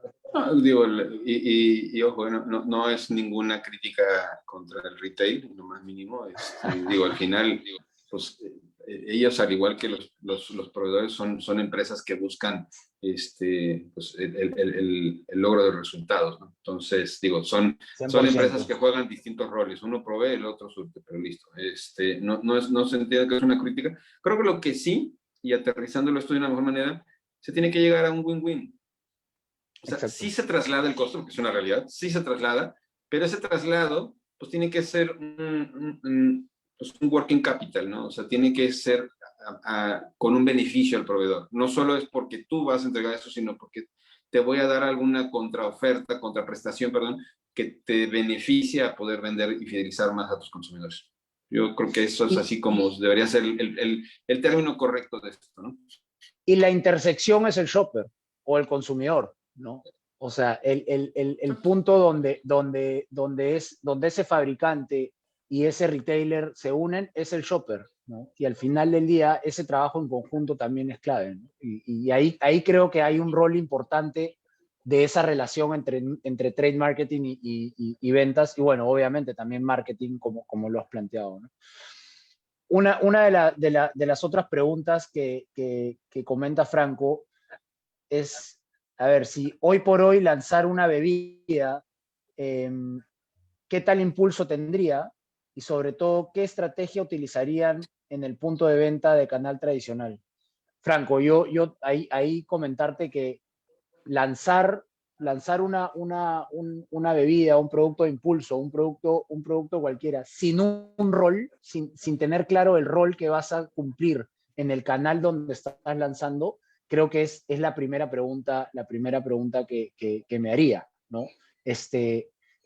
Speaker 1: Digo, ojo, no es ninguna crítica contra el retail, no más mínimo. Digo, al final, pues ellos, al igual que los proveedores, son empresas que buscan pues, el logro de resultados, ¿no? Entonces, digo, son empresas que juegan distintos roles. Uno provee, el otro surte, pero listo. No se entiende que es una crítica. Creo que lo que sí, y aterrizándolo esto de una mejor manera, se tiene que llegar a un win-win. O sea, exacto, sí se traslada el costo, porque es una realidad, sí se traslada, pero ese traslado, pues tiene que ser pues, un working capital, ¿no? O sea, tiene que ser con un beneficio al proveedor. No solo es porque tú vas a entregar eso, sino porque te voy a dar alguna contraoferta, contraprestación, perdón, que te beneficia a poder vender y fidelizar más a tus consumidores. Yo creo que eso es así como debería ser el término correcto de esto, ¿no?
Speaker 2: Y la intersección es el shopper o el consumidor, ¿no? O sea, el punto donde ese fabricante y ese retailer se unen es el shopper, ¿no? Y al final del día ese trabajo en conjunto también es clave, ¿no? Y ahí creo que hay un rol importante de esa relación entre trade marketing y ventas, y bueno, obviamente también marketing como lo has planteado, ¿no? Una de las otras preguntas que comenta Franco es, a ver, si hoy por hoy lanzar una bebida, ¿qué tal impulso tendría? Y sobre todo, ¿qué estrategia utilizarían en el punto de venta de canal tradicional? Franco, yo ahí comentarte que lanzar una bebida, un producto de impulso, un producto cualquiera, sin un rol, sin tener claro el rol que vas a cumplir en el canal donde estás lanzando, creo que es la primera pregunta que me haría, ¿no?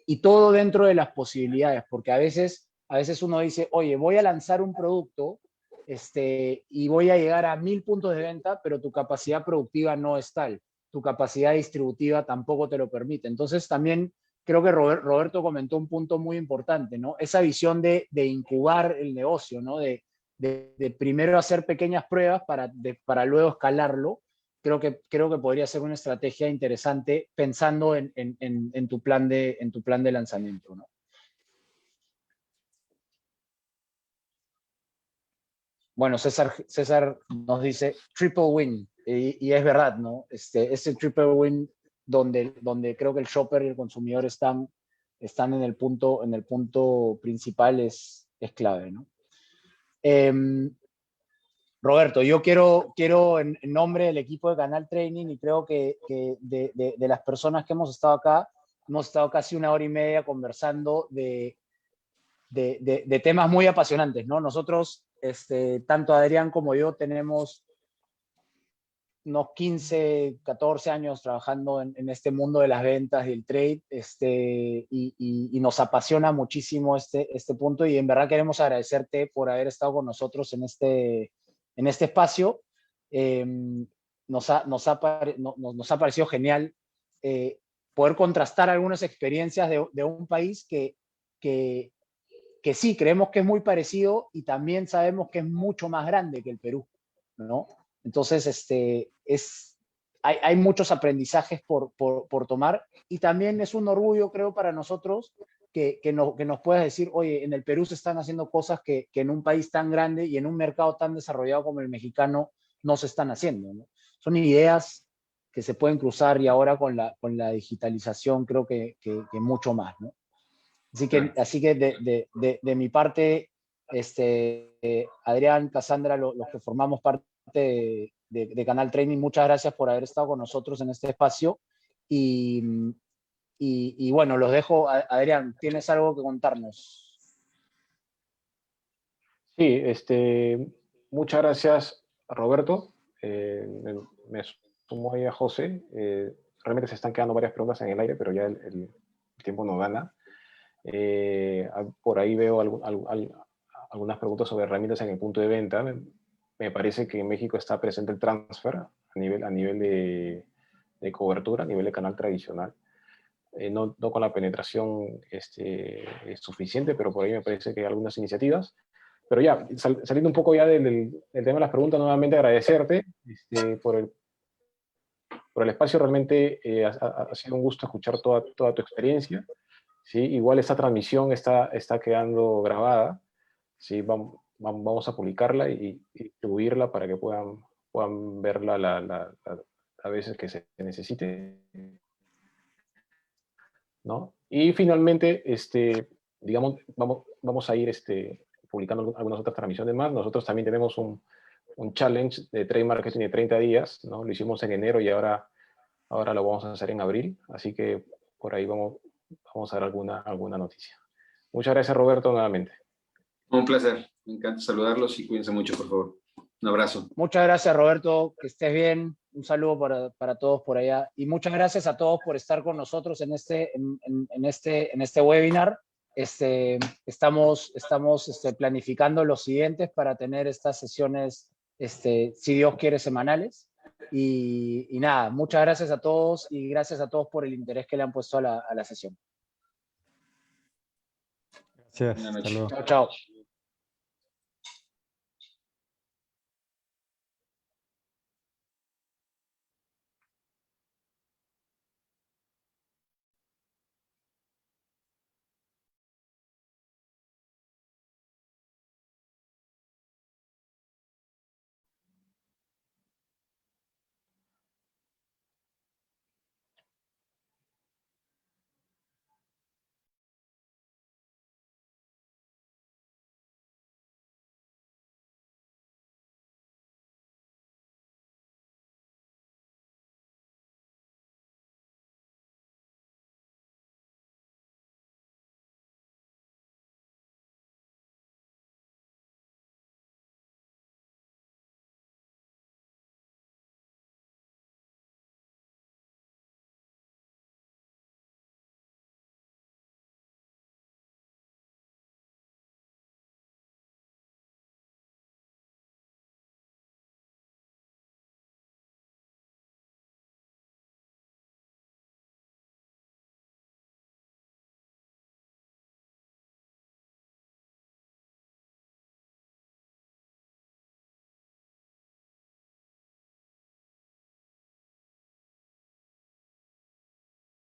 Speaker 2: Y todo dentro de las posibilidades, porque a veces uno dice, oye, voy a lanzar un producto y voy a llegar a 1000 puntos de venta, pero tu capacidad productiva no es tal, tu capacidad distributiva tampoco te lo permite. Entonces también creo que Roberto comentó un punto muy importante, ¿no? Esa visión de incubar el negocio, ¿no? De primero hacer pequeñas pruebas para luego escalarlo. Creo que podría ser una estrategia interesante pensando en tu plan de lanzamiento, ¿no? Bueno, César nos dice triple win, y es verdad, ¿no? Ese triple win donde creo que el shopper y el consumidor están en el punto principal es clave, ¿no? Roberto, yo quiero en nombre del equipo de Canal Training, y creo que de las personas que hemos estado acá, hemos estado casi 1 hora y media conversando de temas muy apasionantes, ¿no? Nosotros, tanto Adrián como yo, tenemos unos 15, 14 años trabajando en este mundo de las ventas y el trade, y nos apasiona muchísimo este punto, y en verdad queremos agradecerte por haber estado con nosotros en este espacio. Nos ha parecido genial poder contrastar algunas experiencias de un país que sí, creemos que es muy parecido, y también sabemos que es mucho más grande que el Perú, ¿no? Entonces, hay muchos aprendizajes por tomar, y también es un orgullo, creo, para nosotros que nos puedas decir, oye, en el Perú se están haciendo cosas que en un país tan grande y en un mercado tan desarrollado como el mexicano no se están haciendo, ¿no? Son ideas que se pueden cruzar, y ahora con la digitalización creo que mucho más, ¿no? Así que de mi parte, Adrián, Cassandra, los que formamos parte de Canal Training, muchas gracias por haber estado con nosotros en este espacio. Y bueno, los dejo. Adrián, ¿tienes algo que contarnos?
Speaker 3: Sí, muchas gracias, Roberto. Me sumo ahí a José. Realmente se están quedando varias preguntas en el aire, pero ya el tiempo nos gana. Por ahí veo algunas preguntas sobre herramientas en el punto de venta. Me parece que en México está presente el transfer a nivel de cobertura, a nivel de canal tradicional. No con la penetración suficiente, pero por ahí me parece que hay algunas iniciativas. Pero ya, saliendo un poco ya del tema de las preguntas, nuevamente agradecerte por el espacio. Realmente ha sido un gusto escuchar toda tu experiencia. ¿Sí? Igual esta transmisión está quedando grabada. ¿Sí? Vamos a publicarla y distribuirla para que puedan verla a veces que se necesite, ¿no? Y finalmente, digamos, vamos a ir publicando algunas otras transmisiones más. Nosotros también tenemos un challenge de trade marketing de 30 días, ¿no? Lo hicimos en enero y ahora lo vamos a hacer en abril, así que por ahí vamos a dar alguna noticia. Muchas gracias, Roberto, nuevamente.
Speaker 1: Un placer. Me encanta saludarlos y cuídense mucho, por favor. Un abrazo.
Speaker 2: Muchas gracias, Roberto, que estés bien. Un saludo para todos por allá. Y muchas gracias a todos por estar con nosotros en este webinar. Estamos planificando los siguientes para tener estas sesiones, si Dios quiere, semanales. Y nada, muchas gracias a todos y gracias a todos por el interés que le han puesto a la sesión.
Speaker 5: Gracias. Hasta luego.
Speaker 2: Chao, chao.